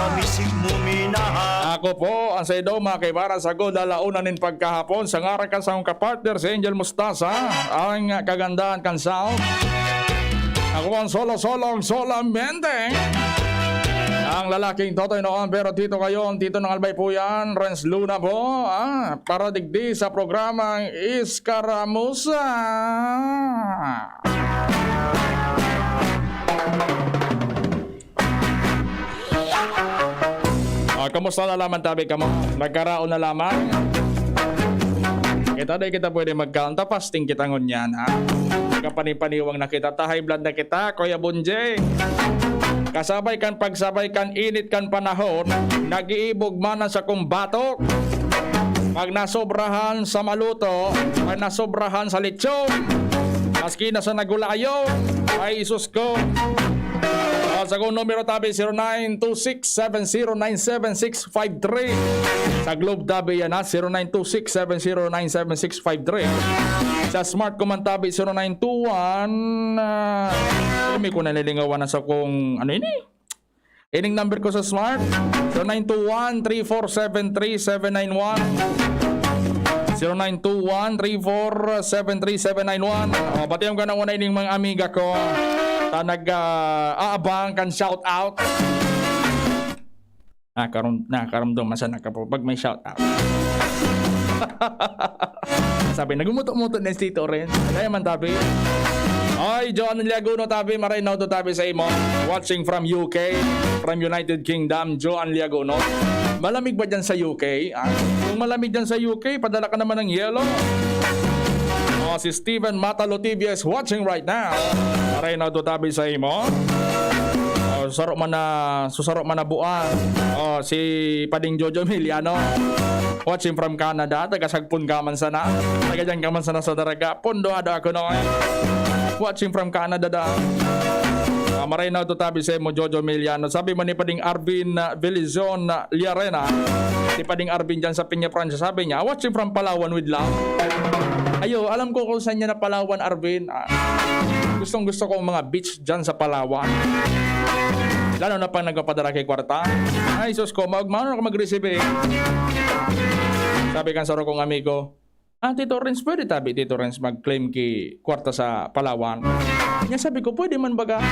Speaker 16: Ako po ang sa idoma kay para sa godalaunan nin pagkahapon sa ngaran kan sa akong kapartner si Angel Mustasa ang kagandahan kan sound. Ako ang solo-solong solamente. Ang lalaking Totoy noon pero Tito ngayon, Tito ng Albay po yan, Renz Luna po, para digdi sa programang Iskaramuza. Kamusta na laman tabi ka mo? Nagkaraon na lamang? Kita pwede magkaunta, fasting kita ngunyan, ha? Kapanipaniwang na kita, high blood na kita, Kuya Bonje. Kasabay kan pagsabay kan init kan panahon, nag-iibog manan sa kumbatok. Pag nasobrahan sa maluto, pag nasobrahan sa lechon, maski na sa nagulayo, ay Isus ko, Sa kong numero tabi 0926-7097653. Sa Globe tabi yan ha 0926-7097653. Sa Smart Command tabi 0921 may ko nalilingawan na sa kong ano ini? Ining number ko sa Smart 0921-3473-791 0921-3473-791. Pati yung ganang una ining mga amiga ko ta nag-aabang kan shout out. Nakaramdam masan ka po pag may shout out. Sabi nagumuto-muto na si Tito rin. Kaya man tabi. Ay, John Liaguno tabi, marinaw to tabi sa imo. Watching from UK, from United Kingdom, John Liaguno. Malamig ba dyan sa UK? Kung malamig dyan sa UK, padala ka naman ng yellow. Si Steven Matalo TV is watching right now. Marinaw to tabi sa imo. Susarok man na buwan. Si Pading Jojo Emiliano. Watching from Canada, taga-sagpun ka man sana. Taga-dyan ka man sana sa daraga. Pondo ada ako no. Watching from Canada da. Marinaw to tabi sa mo Jojo Emiliano. Sabi mo ni Pading Arvin Velizon Liarena. Si Pading Arvin dyan sa Piña Francia. Sabi niya, watching from Palawan with love. Ayo, alam ko kung saan niya na Palawan, Arvin. Gustong gusto ko mga beach dyan sa Palawan. Lalo na pang nagpapadala kay kwarta. Ay, sus ko, maano ako mag-receive eh. Sabi kan sa kong amigo, Tito Renz, pwede tabi Tito Renz mag-claim kay kwarta sa Palawan. Niya sabi ko, pwede man baga?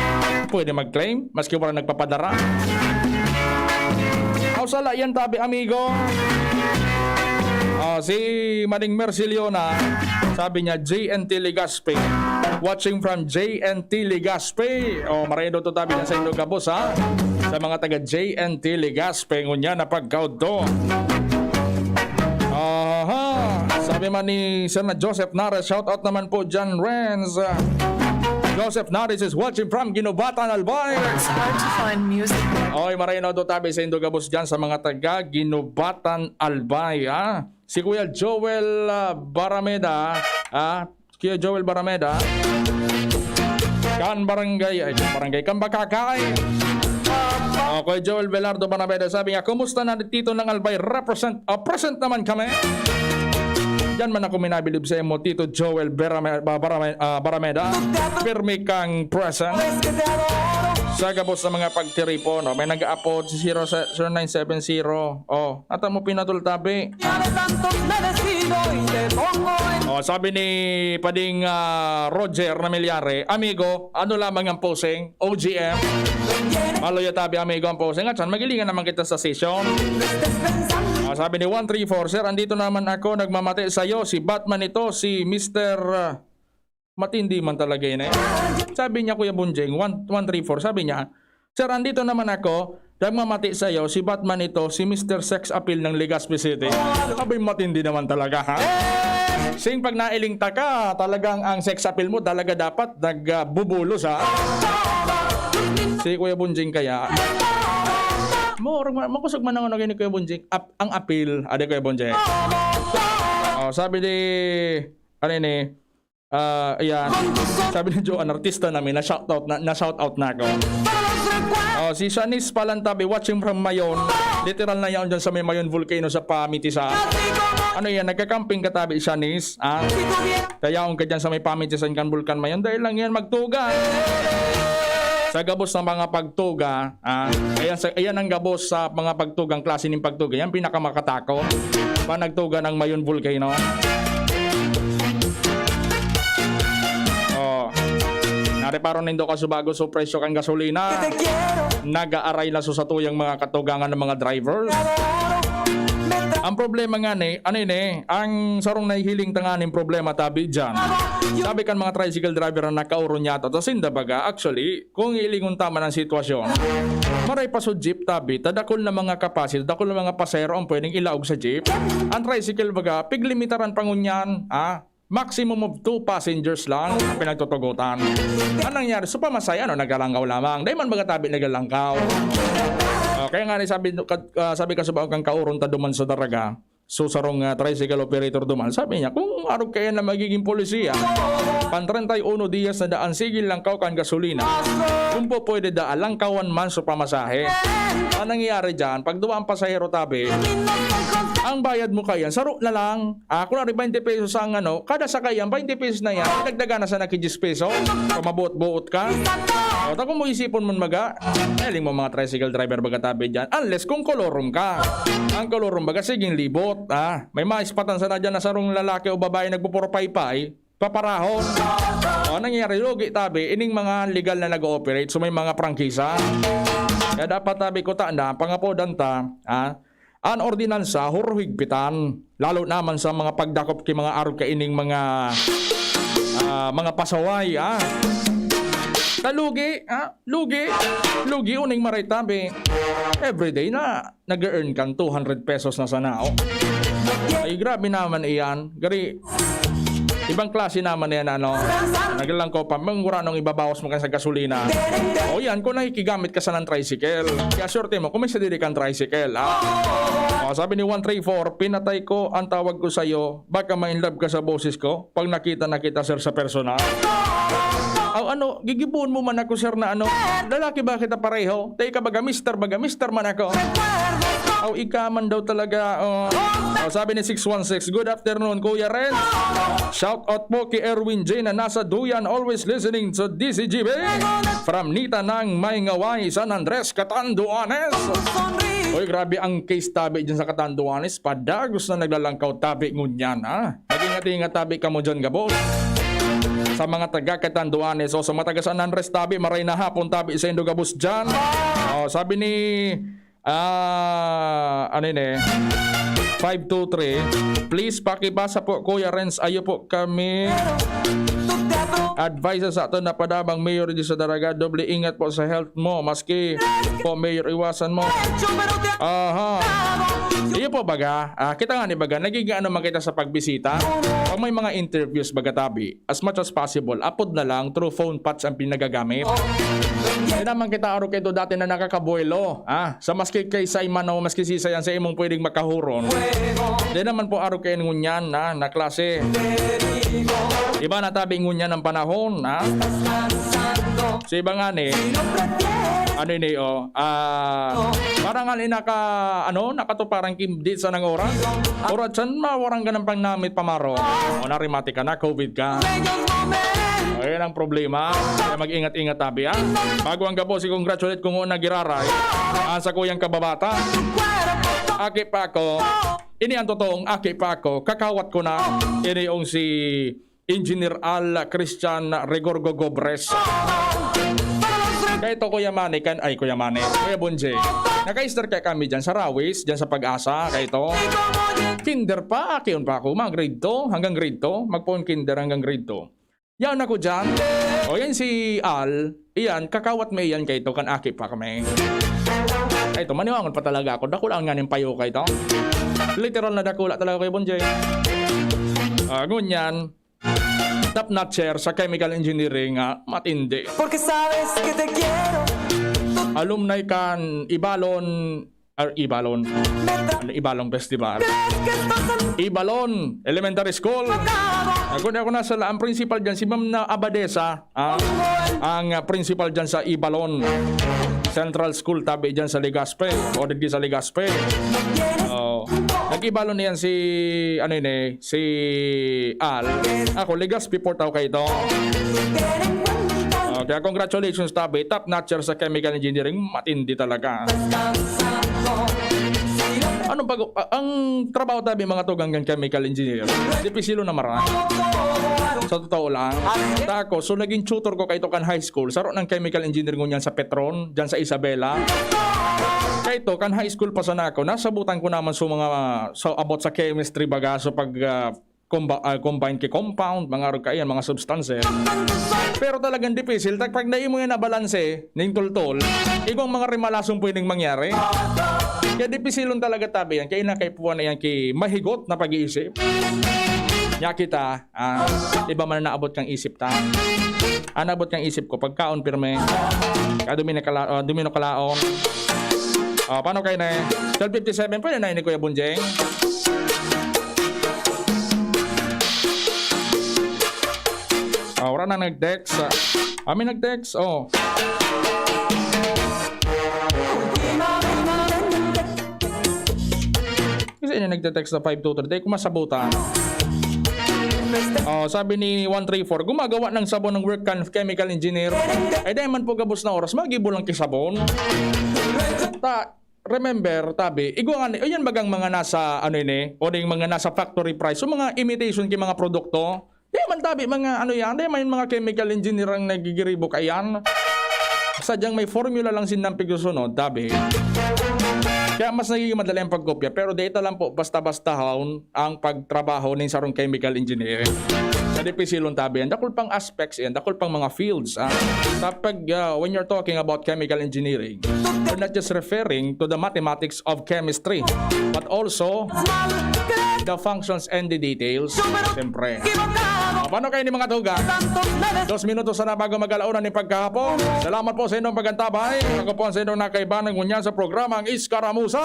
Speaker 16: Pwede mag-claim, maski wala nagpapadara. Sala yan tabi amigo. Si Maning Merciliona, sabi niya JNT Legazpi. Watching from JNT Legazpi. Marino to tabi na sa Indo Gabos ha. Sa mga taga JNT Legazpi ngunya na pagkaud to. Sabi man ni Sir na Joseph Nares, shout out naman po John Renz. Joseph Nares is watching from Ginobatan, Albay.
Speaker 18: It's hard to find music.
Speaker 16: Oy, marino do tabi sa Indo Gabos dyan sa mga taga Ginobatan, Albay. Si Kuya Joel Barameda, Kuya Joel Barameda, kan barangay Kambakakay. Kuya Joel Belardo Barameda, sabi niya, kumusta na dito ng Albay? Present naman kami. Yan man ako minabilib sa imo, Tito Joel Barameda. Pirmi kang present. Sa Gabos sa mga pagtiripon, may nag-upload si 0970. Ata mo pinatul tabi. Sabi ni Pading Roger na Milyare, amigo, ano lamang ang posing? OGM. Maloya tabi amigo ang posing. At saan magilingan naman kita sa session. Sabi ni 134, sir, andito naman ako, nagmamati sa'yo. Si Batman ito, si Mr. Matindi man talaga yun eh. Sabi niya, Kuya Bunjing, 134, sabi niya, sir, andito naman ako, nagmamati sa'yo. Si Batman ito, si Mr. Sex Appeal ng Legazpi City. Sabi, matindi naman talaga, ha? Sing pag nailingta ka, talagang ang sex appeal mo talaga dapat nagbubulos, ha? Si Kuya Bunjing kaya... Makusog man ako na Kuya Bunjing. Ang appeal, ade Kuya Bunjing. Sabi ni... ayan. Sabi ni Joan, artista namin, na-shout out na ako. Si Shanice Palantabi, watching from Mayon. Literal na yan dyan sa may Mayon Volcano sa Pamitisa. Ano yan, nagka-camping katabi Shanice. Tayaon ka dyan sa may Pamitisan kan Bulkan Mayon. Dahil lang yan, magtuga. Sa Gabos ng mga pagtuga, ayan ang Gabos sa mga pagtugang, klase ng pagtuga. Yan pinakamakatako. Panagtuga ng Mayon Volcano. Nariparo nindo ka subago so presyo kang gasolina. Nag-aaray na sa tuyang mga katugangan ng mga drivers. Ang problema nga ang sarong nahihiling tanganin problema tabi dyan. Sabi kan mga tricycle driver na nakauron yata. Tapos hindi baga, actually, kung ilingon tama ng sitwasyon, maray pa sa jeep tabi, tadakol na mga kapasit, tadakol na mga pasero ang pwedeng ilaog sa jeep. Ang tricycle baga, piglimitaran pangunyan, maximum of 2 passengers lang ang pinagtutugutan. Anong nangyari? So pamasaya, nagalangkaw lamang. Dahil man baga tabi nagalangkaw. Kaya nga sabi ka sa baong kang kauron ta duman sa daraga. susarong tricycle operator duman. Sabi niya, kung araw kaya na magiging polisiya, pan 31 dias na daan sigil lang kaw kan gasolina, kung po pwede daan lang kawan man sa pamasahe. Ang nangyayari dyan, pag dumaan pasahero tabi, ang bayad mo kayan, saro na lang. Kung na 20 pesos ang kada sakayan, 20 pesos na yan, dagdagan na sa nakijis peso, kung mabuot-buot ka. O, kung mo isipon mo maga, eling mo mga tricycle driver baga tabi dyan, unless kung kolorum ka. Ang kolorum baga, siging libot. May maispatan sa na dyan na sarong lalaki o babae nagpupurpay-pay, paparahon. O, nangyayari, logi tabi, ining mga legal na nag-ooperate, so may mga prangkisa. Kaya dapat tabi ko tanda, pangapodan ta, ang ordinansa, hurhigpitan, lalo naman sa mga pagdakop kay mga araw kaining mga pasaway, lugi uning maray tabi. Everyday na nag-earn kang 200 pesos na sanao. Ay grabe naman iyan. Gari, ibang klase naman yan naglalang ko pa, mangura nung ibabawas mo ka sa gasolina. O yan, kung nakikigamit ka sa ng tricycle, kaya sorte mo, kung may sadili kang tricycle. Sabi ni 134, pinatay ko ang tawag ko sa'yo, baka ma-inlove ka sa boses ko, pag nakita sir sa personal. Gigibuon mo man ako sir na lalaki ba kita pareho? Tay ka baga mister man ako. Ika man daw talaga. Sabi ni 616, good afternoon Kuya Ren. Shout out po kay Erwin J na nasa Duyan, always listening to DCGB. From Nita ng Maingaway, San Andres, Catanduanes. Oy, grabe ang case tabi dyan sa Catanduanes. Padagos na naglalangkaw tabi ngunyan. Nag-ingat-ingat tabi ka mo dyan, gabos. Sa mga taga Catanduanes o sa mga taga San Andres tabi, maray na hapon tabi sa Indo gabos dyan. Sabi ni 523, please pakibasa po Kuya Renz, ayo po kami advise sa ato na padabang mayor di sa Daraga, doble ingat po sa health mo, maski po mayor iwasan mo. Iyo po baga, kita nga ni baga, nagiging makita sa pagbisita. Pag may mga interviews baga tabi, as much as possible, upload na lang through phone patch ang pinagagamit. Hindi naman kita araw kayo dati na nakakabuelo. Sa maski kay sa imano, maski sisayan sa imong pwedeng makahuron. Hindi naman po araw kayo ngunyan na klase. Iba na tabi ngunyan ng panahon. Sa iba nga parang nakatuparang kimdit sa nang oras. Oras dyan, mawarang ganang pang namit pamaro. Narimati ka na, COVID ka. Ayun ang problema. Kaya mag-ingat-ingat tabi Bago ang gapo, si congratulate kung nagiraray. Sa kuyang kababata. Aki pa ako. Ini ang totoong aki pa ako. Kakawat ko na. Ini yung si Engineer Al Christian Regorgo Gobres. Kaya ito Kuya Bonje. Naka-star kaya kami dyan sa Rawis, dyan sa Pag-asa. Kaya ito. Kinder pa. Akiyon pa ako. Mga grade 2 hanggang grade 2. Magpon kinder hanggang grade 2. Yan ako dyan. O yan si Al. Iyan, kakawat may iyan kay ito. Kan aki pa kami. Kaya ito, maniwangon pa talaga ako. Dakulaan nga ng payo kay ito. Literal na dakula talaga kay Bonje. Ngunyan. Top notcher sa chemical engineering matindi. Porque sabes que te quiero. Alumni kan Ibalon Festival. Ibalon Elementary School. Ako na sa ang principal diyan si Ma'am na Abadesa, ang principal diyan sa Ibalon Central School tabi diyan sa Legazpi, o dito sa Legazpi. Nag-Ibalon niyan si si Al. Ako Legazpi po tao kay ito. Kaya congratulations tabi, top notcher sa chemical engineering, matindi talaga. Ang trabaho tabi mga tugang chemical engineer, dipisilo na marami. Sa totoo lang. Tako, so naging tutor ko kay ito kan high school. Saro ng chemical engineering ngunyan sa Petron, dyan sa Isabela. Kaya ito, kan high school pa sana ako, nasabutan ko naman about sa chemistry baga, so pag combine kay compound, mga substances. Pero talagang difficile. Pag naimo yan na balanse, ning tultol, igong mga rimalasong pwedeng mangyari. Kaya difficile talaga tabi yan. Kaya nakaipuan na yan kay mahigot na pag-iisip. Nya kita, iba man naabot kang isip ta. Naabot kang isip ko, pagkaon pirme, dumino kalaon. Paano kayo na 12:57, pwede na yun ni Kuya Bunjeng. Wala na nag-text. Amin nag-text. Oh. Kasi yun nag-text na 523. Di ko masabutan. Sabi ni 134, gumagawa ng sabon ng work chemical engineer. Ay dahil man po gabos na oras, magibo lang kisabon. Remember, tabi, yan bagang mga nasa, o yung mga nasa factory price, so mga imitation ki mga produkto. Di man tabi, mga yan, di man mga chemical engineer ang nagigiribo kayan. Sadyang may formula lang sinampig susunod, tabi. Kaya mas nagiging madali ang pagkopya, pero data lang po basta-basta ang pagtrabaho ng sarong chemical engineering. Sa dipisilon tabi, ang dakol pang aspects yan, dakol pang mga fields. When you're talking about chemical engineering, you're not just referring to the mathematics of chemistry, but also the functions and the details. Siyempre. Paano kayo ni mga tuga? 2 minutos na bago mag-alaunan ni pagkahapon. Salamat po sa inyong pagantabay. Ako po sa inyong nakaibanang ngunyan sa programang Iskaramusa.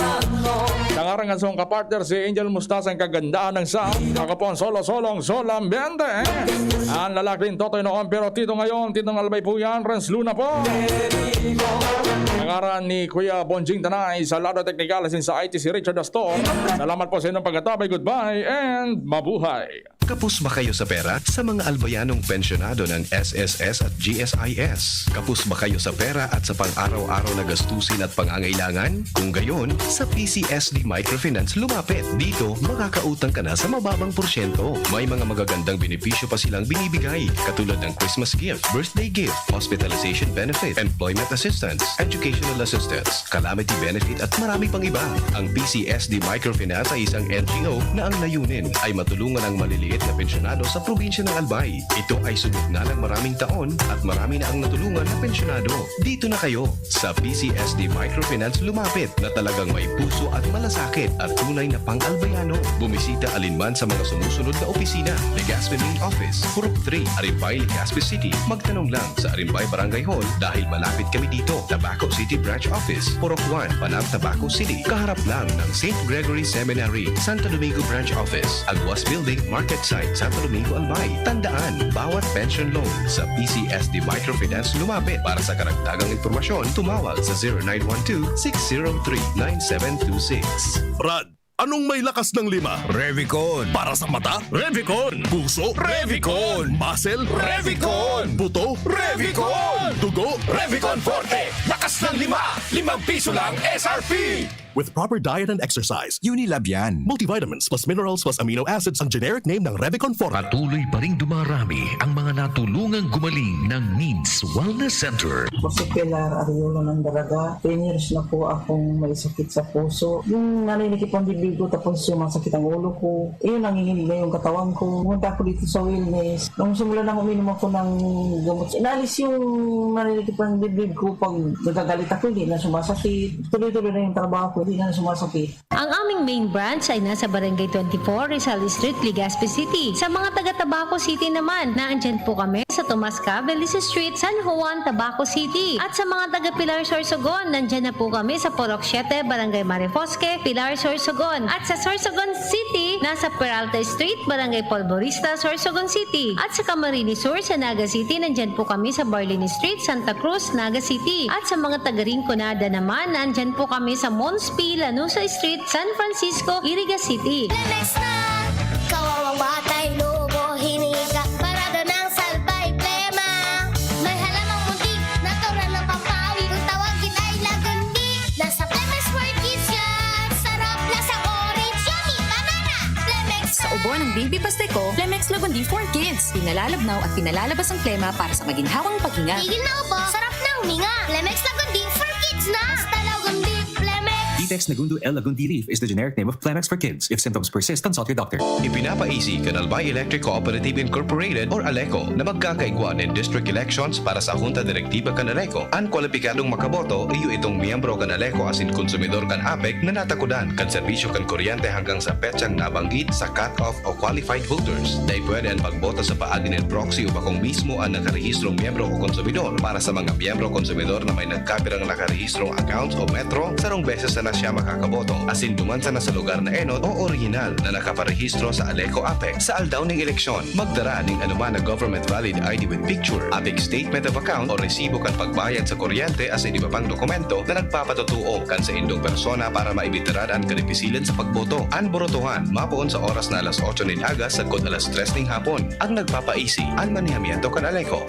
Speaker 16: Nangarangan sa mga kapartner si Angel Mustasa ang kagandaan ng sound. Ako po ang solo-solong solambiente. Ang lalaking Totoy noon pero Tito ngayon, Titong Albay po yan, Renz Luna po. Nangaran ni Kuya Bonjing Tanay sa Lado Technicalisin sa IT si Richard Astor. Salamat po sa inyong pagkatabay. Goodbye and mabuhay.
Speaker 3: Kapos ba kayo sa pera? Sa mga albayanong pensyonado ng SSS at GSIS? Kapos ba kayo sa pera at sa pang-araw-araw na gastusin at pangangailangan? Kung gayon, sa PCSD Microfinance lumapit. Dito, makakautang ka na sa mababang porsyento. May mga magagandang benepisyo pa silang binibigay, katulad ng Christmas gift, birthday gift, hospitalization benefit, employment assistance, educational assistance, calamity benefit at marami pang iba. Ang PCSD Microfinance ay isang NGO na ang layunin ay matulungan ang maliliit na pensyonado sa probinsya ng Albay. Ito ay subok na ng maraming taon at marami na ang natulungan na pensyonado. Dito na kayo sa PCSD Microfinance lumapit na talagang may puso at malasakit at tunay na pang-albayano. Bumisita alinman sa mga sumusunod na opisina. Legazpi Main Office, Purok 3, Arimbay, Legazpi City. Magtanong lang sa Arimbay Barangay Hall dahil malapit kami dito. Tabaco City Branch Office, Purok 1, Panam, Tabaco City. Kaharap lang ng St. Gregory Seminary, Santo Domingo Branch Office, Agwas Building, Market Site, Santo Domingo, Albay. Tandaan, bawat pension loan sa PCSD Microfinance lumapit. Para sa karagdagang impormasyon, tumawag sa 0912-603-9726.
Speaker 15: Brad, anong may lakas ng 5? Revicon. Para sa mata? Revicon. Puso? Revicon. Muscle? Revicon. Buto? Revicon. Dugo? Revicon Forte. Lakas ng 5. 5 piso lang SRP. With proper diet and exercise, Unilab yan. Multivitamins plus minerals plus amino acids ang generic name ng Revicon Forte.
Speaker 6: Patuloy pa rin dumarami ang mga natulungang gumaling ng Needs Wellness Center.
Speaker 10: Ako si Pilar Ariola ng Dalaga. 10 years na po akong may sakit sa puso. Yung naninikip ang bibig ko tapos sumasakit ang ulo ko. Yun, nanginginig na yung katawan ko. Pumunta ako dito sa wellness. Nung simula nang uminom ako ng gamot, inalis yung naninikip ang bibig ko. Pag nagagalit ako, hindi na sumasakit. Tuloy-tuloy na yung trabaho ko, hindi na sumasakit.
Speaker 5: Ang aming main branch ay nasa Barangay 24, Rizal Street, Legazpi City. Sa mga taga Tabaco City naman, naandyan po kami sa Tomas Cabelis Street, San Juan, Tabaco City. At sa mga taga Pilar Sorsogon, nandyan na po kami sa Purok 7, Barangay Marifosque, Pilar Sorsogon. At sa Sorsogon City, nasa Peralta Street, Barangay Polvorista, Sorsogon City. At sa Camarines Sur, sa Naga City, nandyan po kami sa Barlini Street, Santa Cruz, Naga City. At sa mga taga Rinconada naman, nandyan po kami sa Mons P. Lanusa Street, San Francisco, Iriga City.
Speaker 4: Lemex na, kawawang batay, lobo, hininga, parada ng salbay, plema. May halamang muntik, natural ng pampawi, kung tawagin ay lagundi. Nasa Lemex for Kids yan, sarap lasang orange, yummy, banana. Lemex
Speaker 14: Sa ubo ng baby pasteko, Flemex Lagundi for Kids. Pinalalabnaw at pinalalabas ang plema para sa maginhawang paghinga.
Speaker 4: Tigil na ubo, sarap na huminga. Lemex Lagundi for Kids na. Basta Lagundi, Lemex.
Speaker 17: Detex Nagundo L. Lagundi Leaf is the generic name of Flemex for Kids. If symptoms persist, consult your doctor.
Speaker 3: Ipinapa-easy ka ng Albay Electric Cooperative Incorporated or ALECO na magkakaigwa ng district elections para sa Junta Direktiba kan ALECO. Ang kwalipikadong makaboto iyo itong miyembro kan ALECO asin konsumidor kan APEC na natakudan kan serbisyo kan kuryente hanggang sa petsang nabanggit sa cut-off o qualified voters. Dahil pwede ang pagboto sa paagi ng proxy o bakong mismo ang nakarehistrong miyembro o konsumidor para sa mga miyembro konsumidor na may nagkapirang nakarehistrong accounts o metro sarong beses sa
Speaker 7: siya makakaboto, asin dumansa na sa lugar na enot o original na nakaparehistro sa Aleco APEC sa aldaw ng eleksyon. Magdara ng anuman na government valid ID with picture, APEC statement of account o resibo kan pagbayad sa kuryente asin iba pang dokumento na nagpapatutuo kan sa indong persona para maibitaran ang kanipisilan sa pagboto. Ang borotohan, mapoon sa oras na alas 8 ng aga sa kod alas 3 ng hapon. Ang nagpapaisi, ang manihamiento kan Aleco.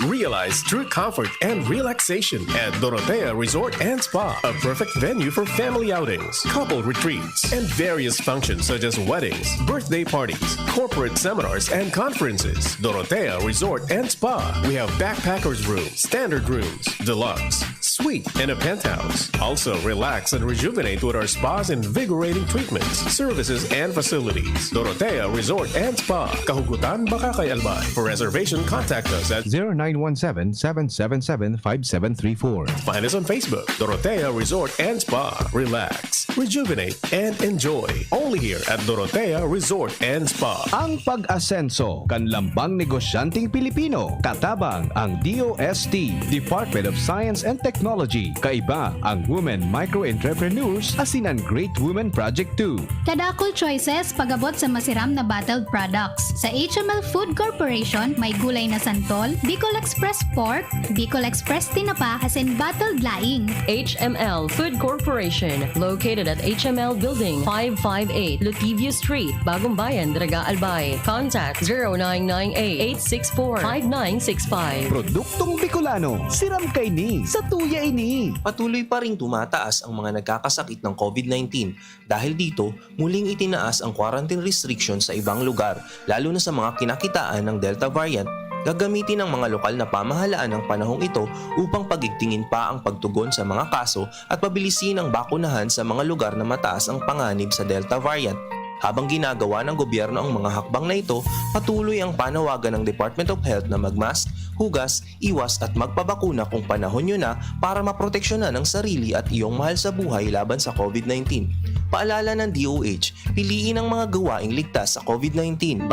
Speaker 9: Realize true comfort and relaxation at Dorotea Resort and Spa, a perfect venue for family outings, couple retreats, and various functions such as weddings, birthday parties, corporate seminars, and conferences. Dorotea Resort and Spa. We have backpackers rooms, standard rooms, deluxe, suite, and a penthouse. Also, relax and rejuvenate with our spas and invigorating treatments, services, and facilities. Dorotea Resort and Spa. Kahugutan, Bakakay, Albay. For reservation, contact us at
Speaker 3: 0917-777-5734.
Speaker 9: Find us on Facebook, Dorotea Resort and Spa. Relax, rejuvenate, and enjoy. Only here at Dorotea Resort and Spa.
Speaker 3: Ang pag-asenso kan lambang negosyanteng Pilipino, katabang ang DOST, Department of Science and Technology. Kaiba ang Women Micro-Entrepreneurs asin ang Great Women Project 2.
Speaker 11: Kadakol choices pagabot sa masiram na bottled products. Sa HML Food Corporation, may gulay na santol, Bicol Express Pork, Bicol Express Tinapa, asin bottled laing.
Speaker 13: HML Food Corporation, located at HML Building 558, Lutivio Street, Bagong Bayan, Daraga, Albay. Contact 0998-864-5965.
Speaker 3: Produktong Bicolano, siram kay ni, sa tuya ini.
Speaker 20: Patuloy pa ring tumataas ang mga nagkakasakit ng COVID-19. Dahil dito, muling itinaas ang quarantine restrictions sa ibang lugar, lalo na sa mga kinakitaan ng Delta variant. Gagamitin ng mga lokal na pamahalaan ang panahong ito upang pagigtingin pa ang pagtugon sa mga kaso at pabilisin ang bakunahan sa mga lugar na mataas ang panganib sa Delta variant. Habang ginagawa ng gobyerno ang mga hakbang na ito, patuloy ang panawagan ng Department of Health na magmask, hugas, iwas at magpabakuna kung panahon nyo na para maproteksyonan ang sarili at iyong mahal sa buhay laban sa COVID-19. Paalala ng DOH, piliin ang mga gawaing ligtas sa COVID-19.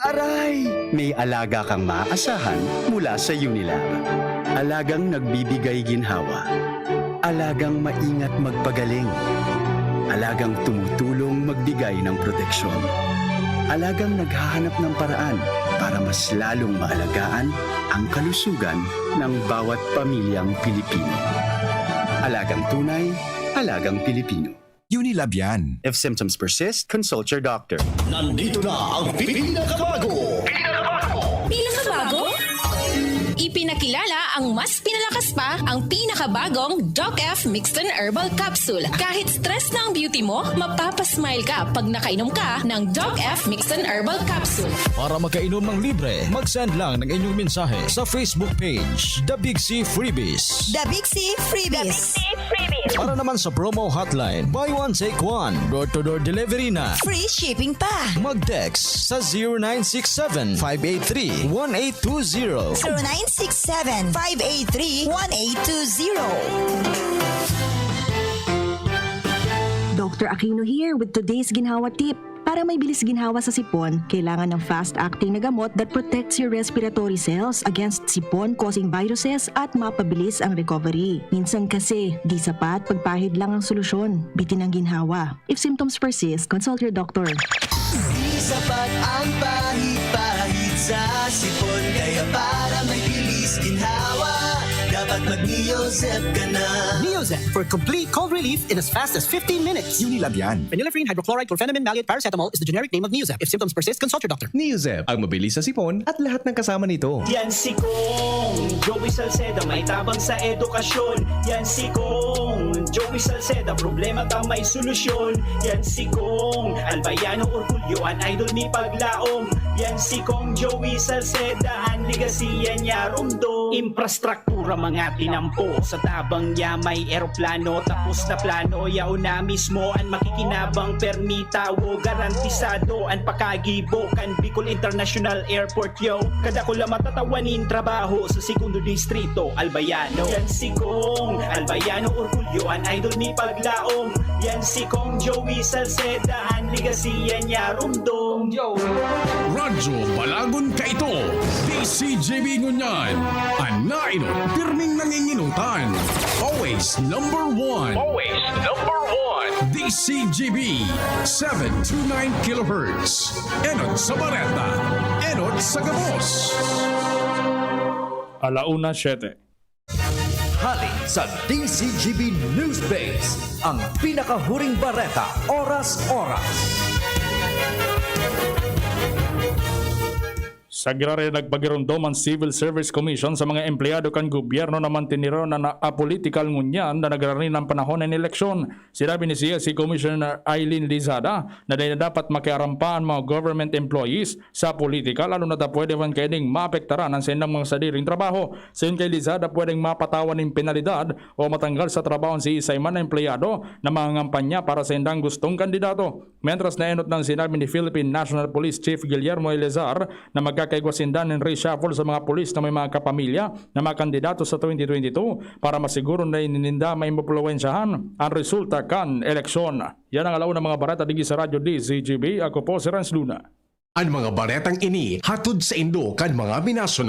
Speaker 21: Aray! May alaga kang maaasahan mula sa Unilag. Alagang nagbibigay ginhawa. Alagang maingat magpagaling. Alagang tumutulong magbigay ng proteksyon. Alagang naghahanap ng paraan para mas lalong maalagaan ang kalusugan ng bawat pamilyang Pilipino. Alagang tunay, alagang Pilipino.
Speaker 3: Unilab yan.
Speaker 21: If symptoms persist, consult your doctor.
Speaker 30: Nandito na ang pinakabago!
Speaker 22: Pinakabago? Ipinakilala ang mas pinalakas pa ang pinakabagong Doc F Mixed and Herbal Capsule. Kahit stress na ang beauty mo, mapapasmile ka pag nakainom ka ng Doc F Mixed and Herbal Capsule.
Speaker 28: Para makainom ng libre, mag-send lang ng inyong mensahe sa Facebook page, The Big C Freebies.
Speaker 23: The Big C Freebies.
Speaker 28: Para naman sa promo hotline, buy one take one, door-to-door delivery na.
Speaker 23: Free shipping pa.
Speaker 28: Mag-text sa 0967-583-1820.
Speaker 23: 0967-583-1820.
Speaker 24: Dr. Aquino here with today's ginhawa tip. Para may bilis ginhawa sa sipon, kailangan ng fast-acting na gamot that protects your respiratory cells against sipon-causing viruses at mapabilis ang recovery. Minsan kasi, di sapat pagpahid lang ang solusyon. Bitin ang ginhawa. If symptoms persist, consult your doctor.
Speaker 30: Di sapat ang pahid-pahid sa sipon, kaya para may bilis ginhawa, dapat mag-Neozep ka na.
Speaker 25: Neozep for complete cold relief in as fast as 15 minutes.
Speaker 3: Unilab yan.
Speaker 25: Phenylephrine, hydrochloride, chlorphenamine, maleate, paracetamol is the generic name of Neozep. If symptoms persist, consult your doctor.
Speaker 3: Neozep, ang mabilis sa sipon at lahat ng kasama nito.
Speaker 30: Yan si Kong Joey Salceda, may tabang sa edukasyon. Yan si Kong Joey Salceda, problema ta may solusyon. Yan si Kong Albayano Orgulyo, an idol ni Paglaom. Yan si Kong Joey Salceda, ang ligasiya niya rumdo. Infrastruktura mga tinampo, sa tabang niya may eroplano. Tapos na plano, yaw na mismo ang makikinabang permita. Wo garantisado ang pakagibo kan Bicol International Airport yo. Kada ko lang matatawanin trabaho sa segundo distrito Albayano. Yan si Kong Albayano Orgulyo, an idol ni Paglaom. Yan si Kong Joey Salceda, ang ligasiya niya rumdong.
Speaker 15: Radyo Balagon ka ito.
Speaker 1: DCJB Ngunyan, anainot, pirming nanginginutan. Always number one. Always number one. DCJB, 729 kHz. Enot sa Bareta, enot sa Gabos.
Speaker 2: 1:07.
Speaker 8: Hali sa DCGB News Base, ang pinakahuring bareta oras-oras.
Speaker 2: Sagrare nagpagirundom ang Civil Service Commission sa mga empleyado kan gobyerno na mantiniro na apolitical ngunyan na nagrarin ng panahon ng eleksyon. Sinabi ni si Commissioner Eileen Lizada na dapat makiarampaan mga government employees sa politika lalo na pwede man kayong maapektaran ang sendang mga sadiring trabaho. Sayon kay Lizada pwedeng mapatawan ng penalidad o matanggal sa trabaho si isay man na empleyado na mangangampanya para sa sendang gustong kandidato. Mientras na enot ng sinabi ni Philippine National Police Chief Guillermo Elezar na magkakaigwasindan ng reshuffle sa mga pulis na may mga kapamilya na mga kandidato sa 2022 para masiguro na inininda may mapuluwensyahan ang resulta kan eleksyon. Yan ang alaw ng mga barata digi sa Radyo DCGB. Ako po si Rans Luna.
Speaker 15: Ang mga baretang ini hatod sa Indo kan mga minasunod.